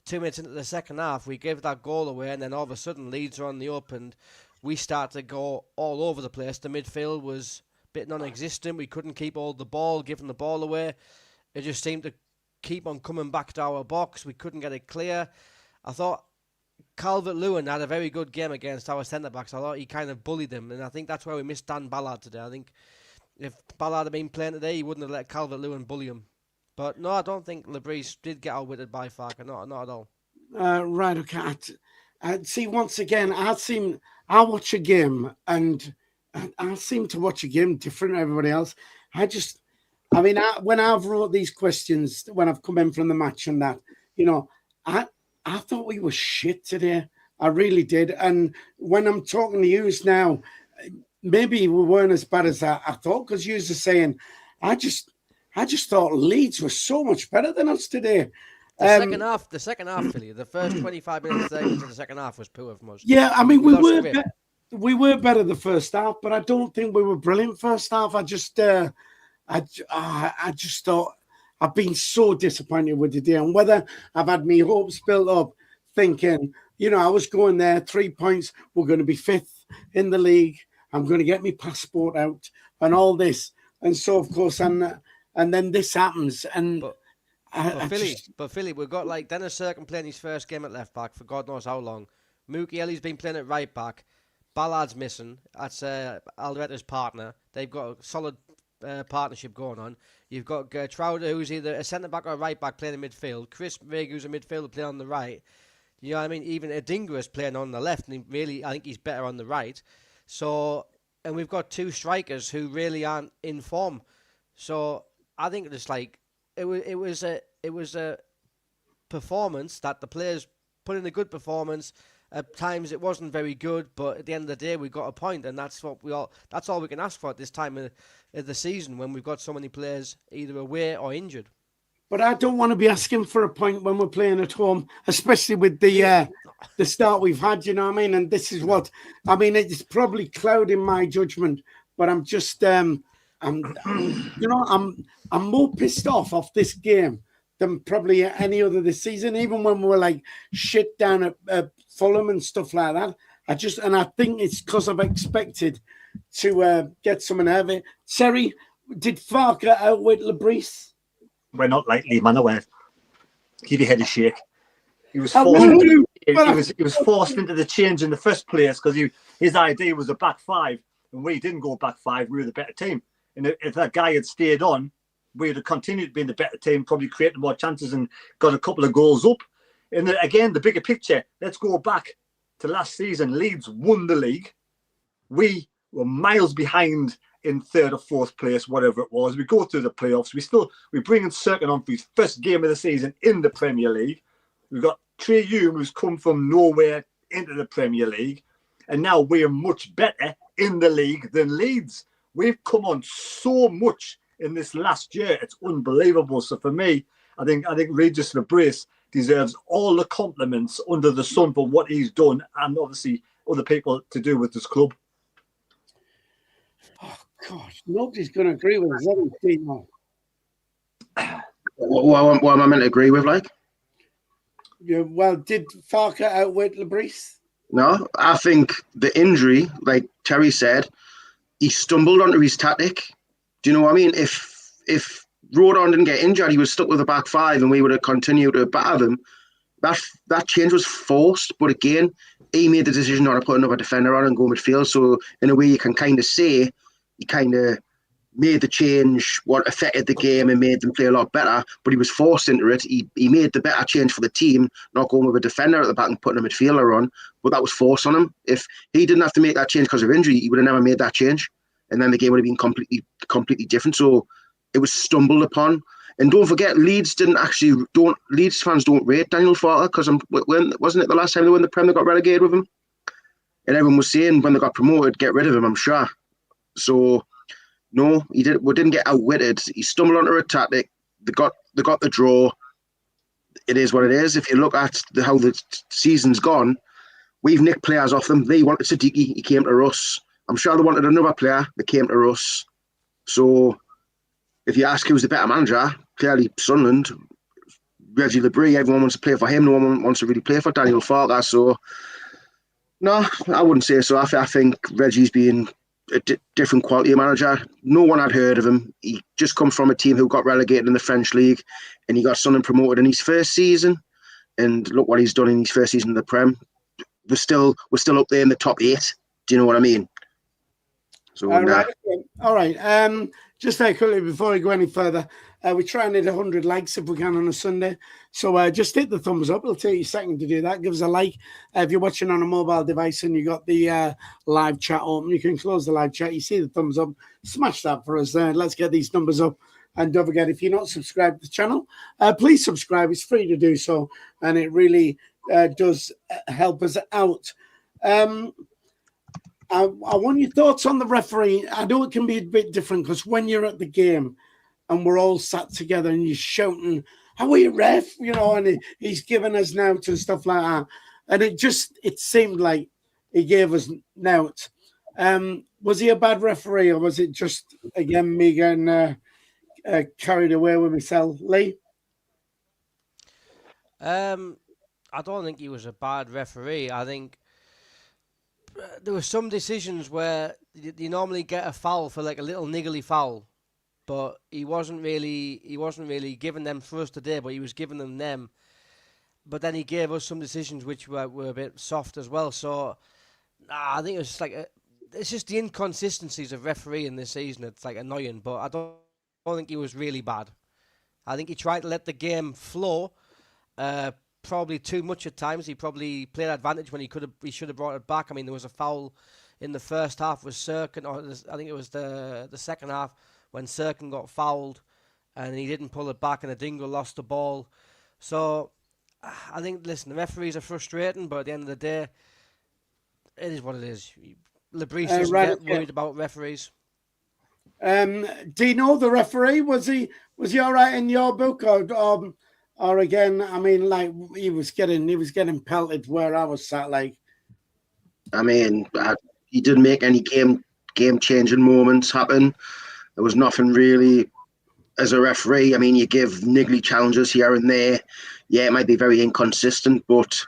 2 minutes into the second half, we gave that goal away, and then all of a sudden Leeds are on the up, and we start to go all over the place. The midfield was a bit non-existent. We couldn't keep all the ball, giving the ball away. It just seemed to keep on coming back to our box. We couldn't get it clear. I thought Calvert-Lewin had a very good game against our centre-backs. I thought he kind of bullied them, and I think that's where we missed Dan Ballard today. I think if Ballard had been playing today, he wouldn't have let Calvert-Lewin bully him. But no, I don't think Lebris did get outwitted by Farker. Not at all. Right, okay. See, once again, I watch a game and I seem to watch a game different to everybody else. When I've wrote these questions, when I've come in from the match and that, I thought we were shit today. I really did. And when I'm talking to you now, maybe we weren't as bad as I thought, because you were saying, I just thought Leeds were so much better than us today. The second half, Philly. The first 25 minutes, 30 minutes of the second half was poor from us. Yeah, I mean, we were better the first half, but I don't think we were brilliant first half. I just thought I've been so disappointed with the day, and whether I've had my hopes built up, thinking, I was going there, 3 points, we're going to be fifth in the league, I'm going to get my passport out, and all this, and so of course, and then this happens, and. But Philly, we've got like Dennis Serkin playing his first game at left back for God knows how long. Mukiele's been playing at right back. Ballard's missing. That's Aldereta's partner. They've got a solid partnership going on. You've got Gertrude, who's either a centre back or a right back, playing in midfield. Chris Rigg, who's a midfielder, playing on the right. You know what I mean? Even Adingra's playing on the left, and I think he's better on the right. So, and we've got two strikers who really aren't in form. So I think it's like it was a performance that the players put in a good performance. At times it wasn't very good, but at the end of the day we got a point, and that's all we can ask for at this time of the season, when we've got so many players either away or injured. But I don't want to be asking for a point when we're playing at home, especially with the start we've had, you know what I mean? And this is what I mean. It's probably clouding my judgment, but I'm just I'm more pissed off this game than probably any other this season. Even when we were like shit down at Fulham and stuff like that, I think it's because I've expected to get something out of it. Terry, did Farker outwit Labrise? We're not likely, man. Aware. Give your head a shake. He was forced. He was forced into the change in the first place because his idea was a back five, and we didn't go back five. We were the better team, and if that guy had stayed on, we would have continued being the better team, probably created more chances and got a couple of goals up. And again, the bigger picture. Let's go back to last season. Leeds won the league. We were miles behind in third or fourth place, whatever it was. We go through the playoffs. We bring in Serkin on for his first game of the season in the Premier League. We've got Trey Hume, who's come from nowhere into the Premier League. And now we're much better in the league than Leeds. We've come on so much in this last year. It's unbelievable. So for me, I think Regis Labrise deserves all the compliments under the sun for what he's done, and obviously other people to do with this club. Oh gosh, nobody's going to agree with us. What am I meant to agree with? Like, yeah, well, did Farker outwit Labrise? No, I think the injury, like Terry said, he stumbled onto his tactic. Do you know what I mean? If Rodon didn't get injured, he was stuck with a back five, and we would have continued to batter them. That change was forced, but again, he made the decision not to put another defender on and go midfield. So in a way, you can kind of say he kind of made the change, what affected the game and made them play a lot better. But he was forced into it. He made the better change for the team, not going with a defender at the back and putting a midfielder on. But that was forced on him. If he didn't have to make that change because of injury, he would have never made that change, and then the game would have been completely different. So it was stumbled upon. And don't forget, Leeds fans don't rate Daniel Farker, because wasn't it the last time they won the Prem they got relegated with him? And everyone was saying when they got promoted, get rid of him, I'm sure. So no, we didn't get outwitted. He stumbled onto a tactic. They got the draw. It is what it is. If you look at how the season's gone, we've nicked players off them. They wanted Siddiqui, he came to us. I'm sure they wanted another player, they came to us. So if you ask who's the better manager, clearly Sunderland. Reggie Labrie, everyone wants to play for him. No one wants to really play for Daniel Farker. So no, I wouldn't say so. I think Reggie's been a different quality of manager. No one had heard of him. He just come from a team who got relegated in the French league, and he got Sunderland promoted in his first season. And look what he's done in his first season in the Prem. We're still up there in the top 8. Do you know what I mean? So Right. Okay. All right. Just very quickly before we go any further, we try and hit 100 likes if we can on a Sunday. So just hit the thumbs up. It'll take you a second to do that. Give us a like. If you're watching on a mobile device and you got the live chat open, you can close the live chat. You see the thumbs up. Smash that for us there. Let's get these numbers up. And don't forget, if you're not subscribed to the channel, please subscribe. It's free to do so. And it really does help us out. I want your thoughts on the referee. I know it can be a bit different because when you're at the game and we're all sat together and you're shouting, "How are you, ref?" You know, and he's giving us nouts and stuff like that. And it seemed like he gave us nouts. Was he a bad referee, or was it just, again, me getting carried away with myself? Lee? I don't think he was a bad referee. I think there were some decisions where you normally get a foul for like a little niggly foul, but he wasn't really giving them for us today, but he was giving them. But then he gave us some decisions which were a bit soft as well. So I think it was just like it's just the inconsistencies of refereeing this season. It's like annoying, but I don't think he was really bad. I think he tried to let the game flow. Probably too much at times. He probably played advantage when he should have brought it back. I mean, there was a foul in the first half with Serkin, or I think it was the second half when Serkin got fouled and he didn't pull it back and Adingra lost the ball. So I think, listen, the referees are frustrating, but at the end of the day, it is what it is. Lebris doesn't get worried about referees. Do you know the referee? Was he all right in your book, or again? I mean, like he was getting pelted where I was sat. Like, I mean, he didn't make any game changing moments happen. There was nothing really as a referee. I mean, you give niggly challenges here and there. Yeah, it might be very inconsistent, but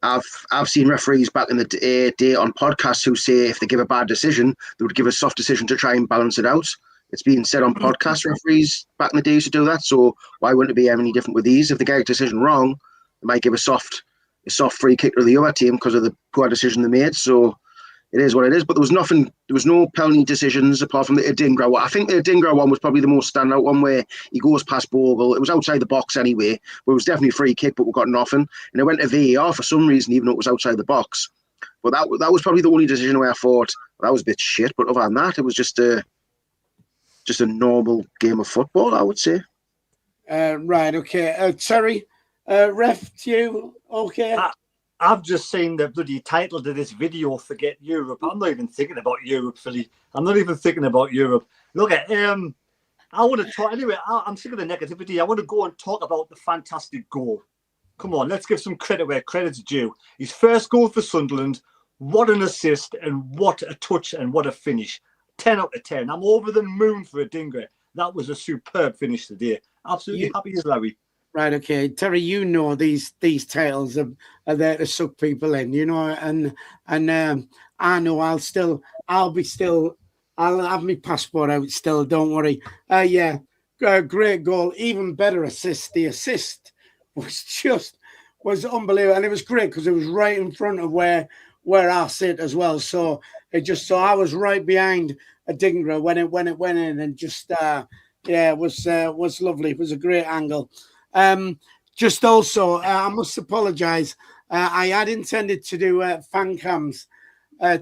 I've seen referees back in the day on podcasts who say if they give a bad decision, they would give a soft decision to try and balance it out. It's been said on podcast referees back in the day used to do that. So why wouldn't it be any different with these? If they get a decision wrong, they might give a soft free kick to the other team because of the poor decision they made. So it is what it is. But there was no penalty decisions apart from the Adingra one. I think the Adingra one was probably the most standout one where he goes past Bogle. It was outside the box anyway, but it was definitely a free kick, but we got nothing. And it went to VAR for some reason, even though it was outside the box. But that was probably the only decision where I thought that was a bit shit. But other than that, it was just a normal game of football, I would say. Right, okay. Terry, ref, to you, okay? I've just seen the bloody title to this video, Forget Europe. I'm not even thinking about Europe, Philly. I'm not even thinking about Europe. Look at I want to talk anyway. I'm sick of the negativity. I want to go and talk about the fantastic goal. Come on, let's give some credit where credit's due. His first goal for Sunderland. What an assist and what a touch and what a finish. 10 out of 10. I'm over the moon for Adingra. That was a superb finish today. Absolutely happy as Larry. Right, okay. Terry, you know these titles are there to suck people in, you know, and I know I'll have my passport out still, don't worry. Yeah, great goal, even better assist. The assist was unbelievable, and it was great because it was right in front of where I sit as well. So I was right behind Adingra when it went in, and just it was lovely. It was a great angle. Just also, I must apologise. I had intended to do fan cams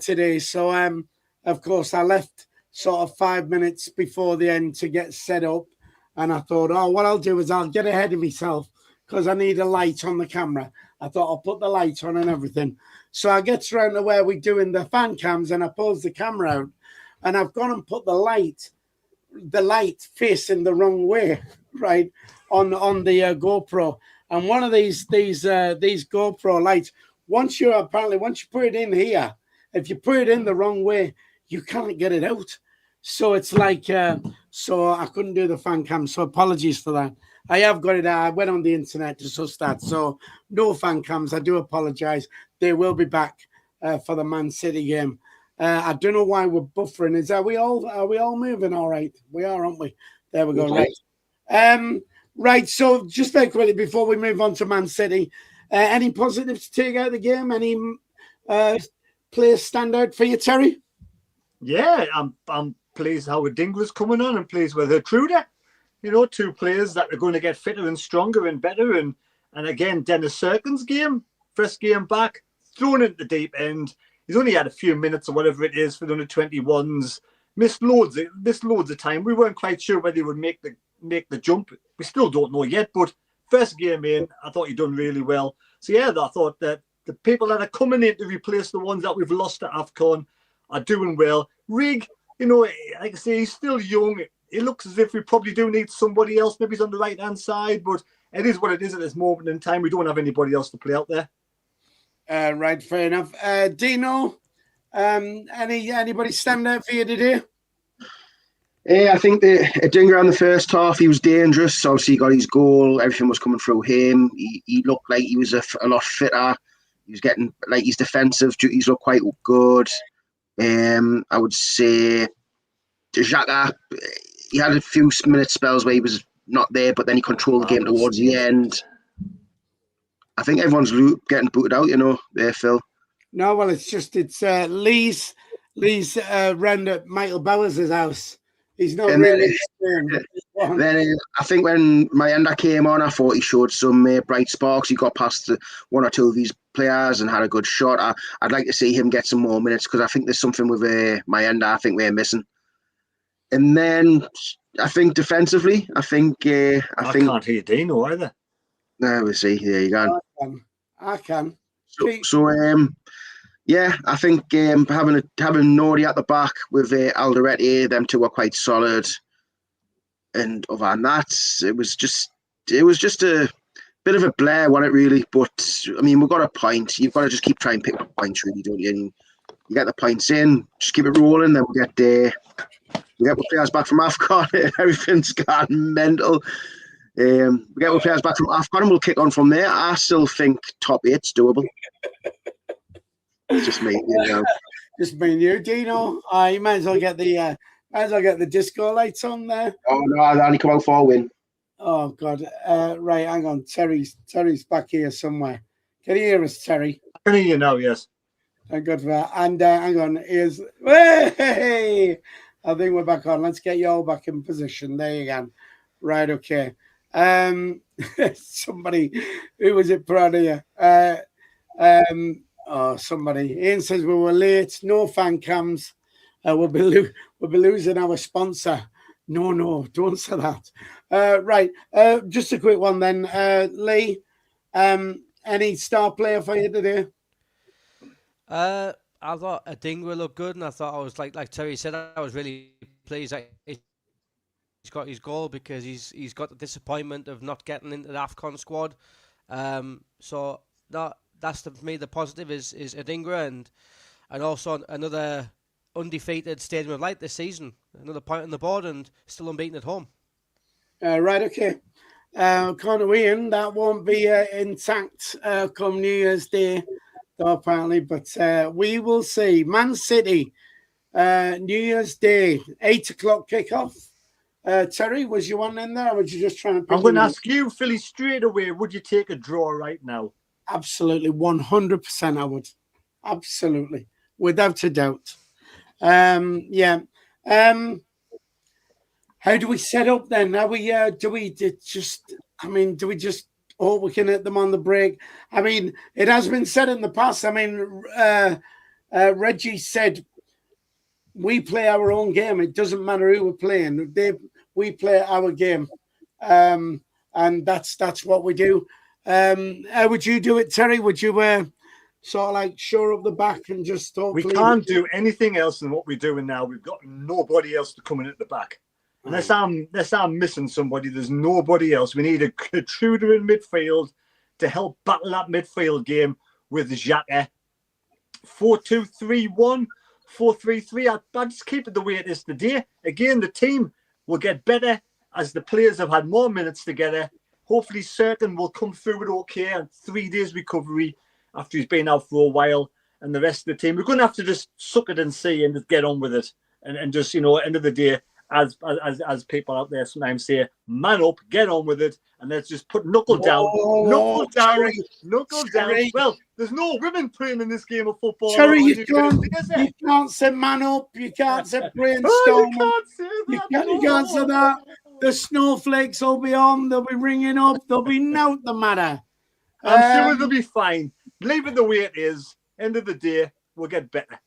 today, so of course I left sort of 5 minutes before the end to get set up, and I thought, what I'll do is I'll get ahead of myself because I need a light on the camera. I thought I'll put the light on and everything. So I get around to where we're doing the fan cams, and I pulls the camera out, and I've gone and put the light facing the wrong way, right, on the GoPro. And one of these GoPro lights, once you put it in here, if you put it in the wrong way, you can't get it out. So it's like, so I couldn't do the fan cam. So apologies for that. I have got it out. I went on the internet to suss that. So no fan cams. I do apologize. They will be back for the Man City game. I don't know why we're buffering. Are we all moving all right? We are, aren't we? There we go. Okay. Right. Right. So just very quickly before we move on to Man City, any positives to take out of the game? Any players stand out for you, Terry? Yeah, I'm pleased how Adingra's coming on and pleased with Truder. You know, two players that are going to get fitter and stronger and better. And again, Dennis Serkin's game, first game back, thrown into the deep end. He's only had a few minutes or whatever it is for the under 21s. Missed loads of time. We weren't quite sure whether he would make the jump. We still don't know yet. But first game in, I thought he done really well. So yeah, I thought that the people that are coming in to replace the ones that we've lost at AFCON are doing well. Rig, you know, like I say, he's still young. It looks as if we probably do need somebody else. Maybe he's on the right-hand side, but it is what it is at this moment in time. We don't have anybody else to play out there. Right, fair enough. Dino, anybody stand out for you today? Yeah, I think Adingra in the first half, he was dangerous. Obviously, he got his goal. Everything was coming through him. He looked like he was a lot fitter. He was getting, like, his defensive duties looked quite good. I would say Xhaka, he had a few minute spells where he was not there, but then he controlled the game towards the end. I think everyone's getting booted out, you know, there, Phil. No, well, it's Lee's round at Michael Bowers' house. He's not And really. Then I think when Mayenda came on, I thought he showed some bright sparks. He got past one or two of these players and had a good shot. I'd like to see him get some more minutes because I think there's something with Mayenda I think we're missing. And then I think defensively, I can't hear Dino either. No, we'll see. There you go. I can. Yeah, I think having Nori at the back with Alderete, them two were quite solid. And other than that, it was just a bit of a blur, wasn't it, really? But I mean, we've got a point. You've got to just keep trying to pick up points, really, don't you? And you get the points in, just keep it rolling. Then we get players back from AFCON. Everything's gone mental. We get players back from AFCON, and we'll kick on from there. I still think top 8's doable. It's just me, you know. Just me and you, Dino. You might as well get the disco lights on there. Oh no, I only come out for a win. Oh God! Right, hang on. Terry's back here somewhere. Can you hear us, Terry? I can hear you now. Yes. Thank God for that. And hang on. Hey! I think we're back on. Let's get you all back in position. There you go. Right. Okay. Somebody, who was it? Proud of you. Somebody. Ian says we were late. No fan cams. We'll be losing our sponsor. No, don't say that. Right. Just a quick one then. Lee, any star player for you today? I thought Adingra looked good, and I thought I was like Terry said, I was really pleased that he's got his goal because he's got the disappointment of not getting into the AFCON squad. So that's for me the positive is Adingra and also another undefeated Stadium of Light this season, another point on the board and still unbeaten at home. Right, okay. Connor Ian, that won't be intact come New Year's Day, though, apparently, but we will see. Man City, New Year's Day, 8 o'clock kickoff. Terry, was you on in there, or was you just trying to... I'm going to ask you, Philly, straight away, would you take a draw right now? Absolutely, 100% I would. Absolutely, without a doubt. Yeah. How do we set up then? Are we do we just hope we can hit them on the break? I mean, it has been said in the past. I mean, Reggie said we play our own game. It doesn't matter who we're playing. We play our game. And that's what we do. How would you do it, Terry? Would you sort of like shore up the back and just hopefully... We can't do anything else than what we're doing now. We've got nobody else to come in at the back. Unless I'm missing somebody, there's nobody else. We need a Truder in midfield to help battle that midfield game with Xhaka. 4-2-3-1, 4-3-3. I just keep it the way it is today. Again, the team will get better as the players have had more minutes together. Hopefully, Serkin will come through it okay and 3 days recovery after he's been out for a while. And the rest of the team, we're going to have to just suck it and see and just get on with it. And just, end of the day, as people out there sometimes say, man up, get on with it, and let's just put knuckle down, knuckle down, knuckle down. Well, there's no women playing in this game of football. Terry, you can't say man up, you can't say brainstorm. You can't say that. You can't say that. The snowflakes will be on, they'll be ringing up, there'll be no the matter. I'm sure it'll be fine. Leave it the way it is. End of the day, we'll get better.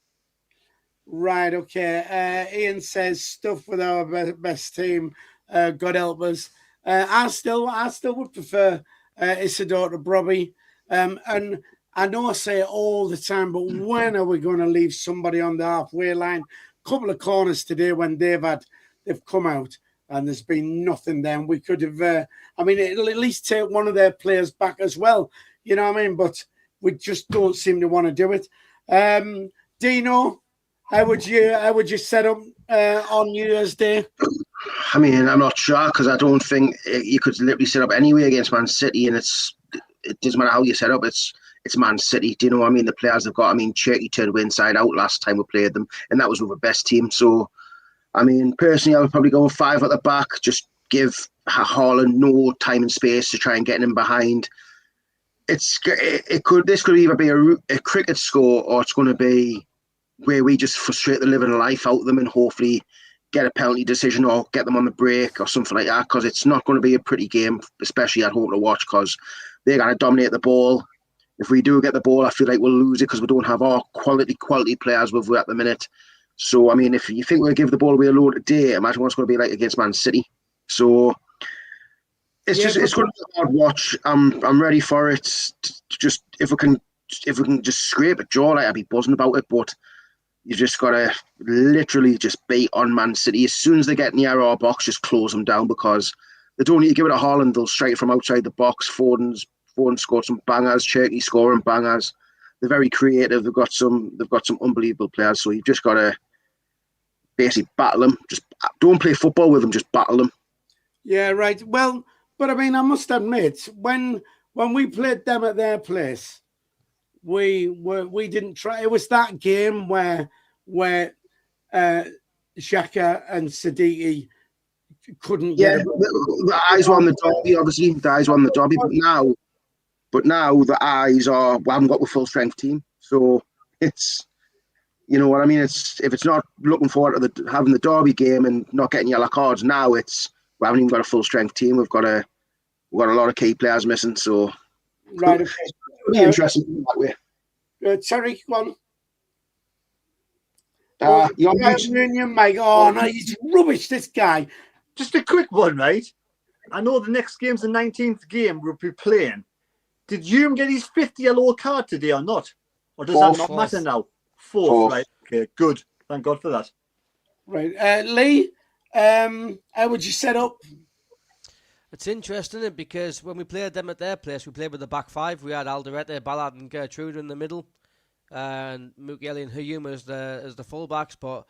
Right, okay. Ian says stuff with our best team. God help us. I still would prefer Isidore to Brobby. And I know I say it all the time, but when are we going to leave somebody on the halfway line? Couple of corners today when they've come out and there's been nothing there. We could have, it'll at least take one of their players back as well. You know what I mean? But we just don't seem to want to do it. Dino, how would you set up on New Year's Day? I mean, I'm not sure because I don't think you could literally set up anyway against Man City, and it doesn't matter how you set up. It's Man City. Do you know what I mean? The players they've got. I mean, Cherky turned inside out last time we played them, and that was with the best team. So, I mean, personally, I would probably go 5 at the back. Just give Haaland no time and space to try and get him behind. This could either be a cricket score or it's going to be where we just frustrate the living life out of them and hopefully get a penalty decision or get them on the break or something like that, because it's not going to be a pretty game, especially at home to watch, because they're going to dominate the ball. If we do get the ball, I feel like we'll lose it because we don't have our quality players with us at the minute. So, I mean, if you think we'll give the ball away a load today, imagine what it's going to be like against Man City. So it's going to be a hard watch. I'm ready for it. Just if we can just scrape a draw, I'd be buzzing about it. But you just got to literally just beat on Man City. As soon as they get near our box, just close them down, because they don't need to give it to Haaland. They'll straight from outside the box. Foden scored some bangers. Cherky scoring bangers. They're very creative. They've got some unbelievable players. So you've just got to basically battle them. Just don't play football with them. Just battle them. Yeah, right. Well, but I mean, I must admit, when we played them at their place, we didn't try. It was that game where Xhaka and Siddiqui couldn't get the eyes were on the derby, obviously. The eyes were on the derby, but now the eyes are, we haven't got the full strength team. So it's, you know what I mean? If it's not looking forward to having the derby game and not getting yellow cards, now we haven't even got a full strength team. We've got a lot of key players missing. So right, okay. It'll be interesting in that way. Terry, go on. Your mic. Oh no, he's rubbish, this guy. Just a quick one, right? I know the next game's the 19th game we'll be playing. Did Hume get his 5th yellow card today or not? Or does that not matter now? Fourth, right? Okay, good. Thank God for that. Right. Lee, how would you set up? It's interesting, isn't it? Because when we played them at their place, we played with the back 5. We had Alderete, Ballard and Gertrude in the middle, and Mukiele and Hume as the fullbacks. But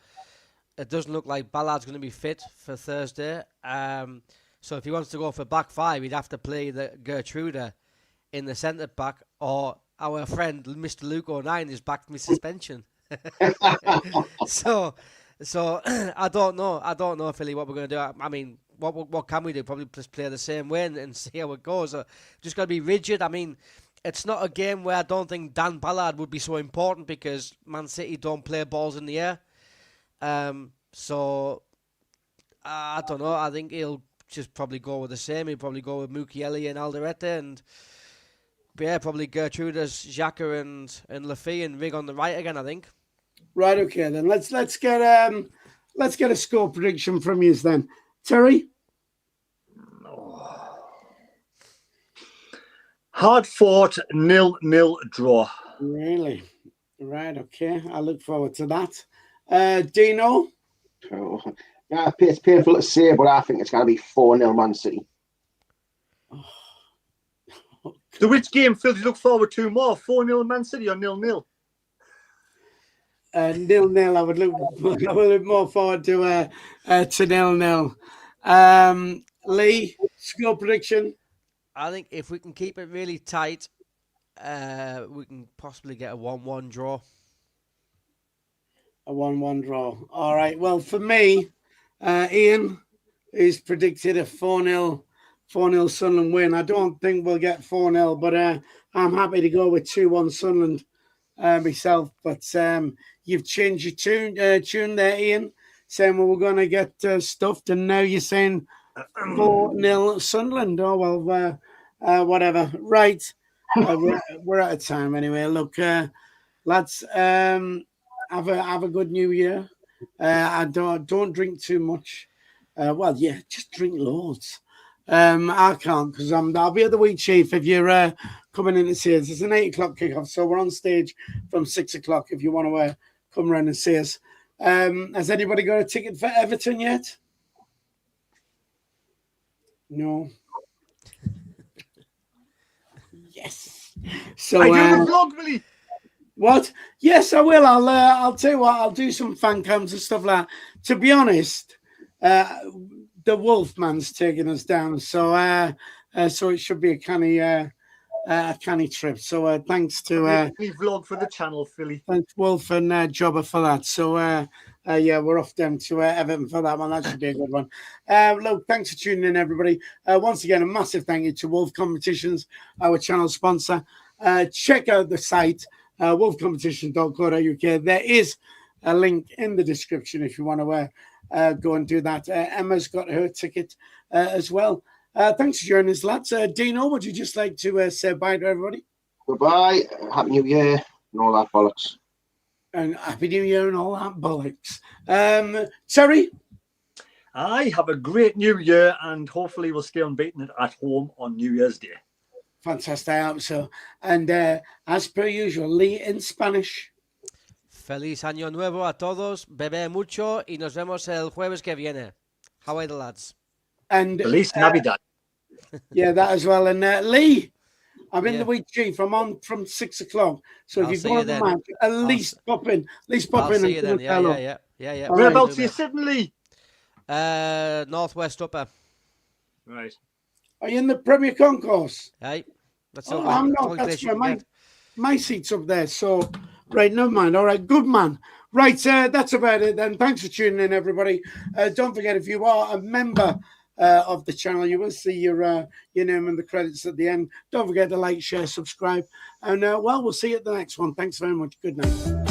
it doesn't look like Ballard's going to be fit for Thursday. So if he wants to go for back 5, he'd have to play the Gertrude in the centre back, or our friend Mr. Luke O'Nien is back from his suspension. So I don't know, Philly, what we're going to do. I mean, what can we do? Probably just play the same way and see how it goes. Just got to be rigid. I mean, it's not a game where I don't think Dan Ballard would be so important, because Man City don't play balls in the air. So I don't know. I think he'll just probably go with the same. He'll probably go with Mukiele and Alderete, and probably Gertrude as Xhaka and Lafay and Rig on the right again, I think. Right, okay then. Let's get a score prediction from you then. Terry? Hard fought 0-0 draw. Really? Right, okay. I look forward to that. Dino? Yeah, it's painful to say, but I think it's going to be 4-0 Man City. So which game, Phil, do you look forward to more? 4-0 Man City or 0-0? 0-0. I would look more forward to 0-0. Lee, score prediction? I think if we can keep it really tight, we can possibly get a 1-1 draw. A 1-1 draw. All right. Well, for me, Ian is predicted a 4-0 Sunderland win. I don't think we'll get 4-0, but I'm happy to go with 2-1 Sunderland myself. But you've changed your tune there, Ian, saying we were going to get stuffed, and now you're saying 4-0 Sunderland. Oh, well, whatever. Right. We're out of time anyway. Look, lads, have a good New Year. I don't drink too much. Well, yeah, just drink loads. I can't because I'll be at the Week Chief if you're coming in to see us. It's an 8 o'clock kickoff, so we're on stage from 6 o'clock if you want to come around and see us. Has anybody got a ticket for Everton yet? No. Yes. So I do the vlog, Billy. What? Yes, I will. I'll tell you what. I'll do some fan cams and stuff like that. To be honest, the Wolfman's taking us down, so it should be a canny trip. So thanks to vlog for the channel, Philly. Thanks Wolf and Jobber for that. So yeah, we're off down to Everton for that one. That should be a good one. Look, thanks for tuning in, everybody. Once again, a massive thank you to Wolf Competitions, our channel sponsor. Check out the site. wolfcompetition.co.uk. There is a link in the description if you want to go and do that. Emma's got her ticket as well. Thanks for joining us, lads. Dino, would you just like to say bye to everybody? Goodbye, Happy New Year, and all that bollocks. And Happy New Year and all that bollocks. Terry? I have a great New Year, and hopefully we'll stay unbeaten at home on New Year's Day. Fantastic, I hope so. And as per usual, Lee in Spanish. Feliz Año Nuevo a todos, bebé mucho y nos vemos el jueves que viene. How are the lads? And Feliz Navidad. Yeah, that as well. And Lee, I'm in the Week Chief. I'm on from 6 o'clock. So if you've got the match, at least pop in. At least pop in. See you then. Yeah. Whereabouts are you sitting, Lee? Northwest upper. Right. Are you in the Premier Concourse? Hey, that's I'm not. That's where my seat's up there. So, right, never mind. All right, good man. Right, that's about it then. Thanks for tuning in, everybody. Don't forget, if you are a member of the channel, you will see your name and the credits at the end. Don't forget to like, share, subscribe. And, well, we'll see you at the next one. Thanks very much. Good night.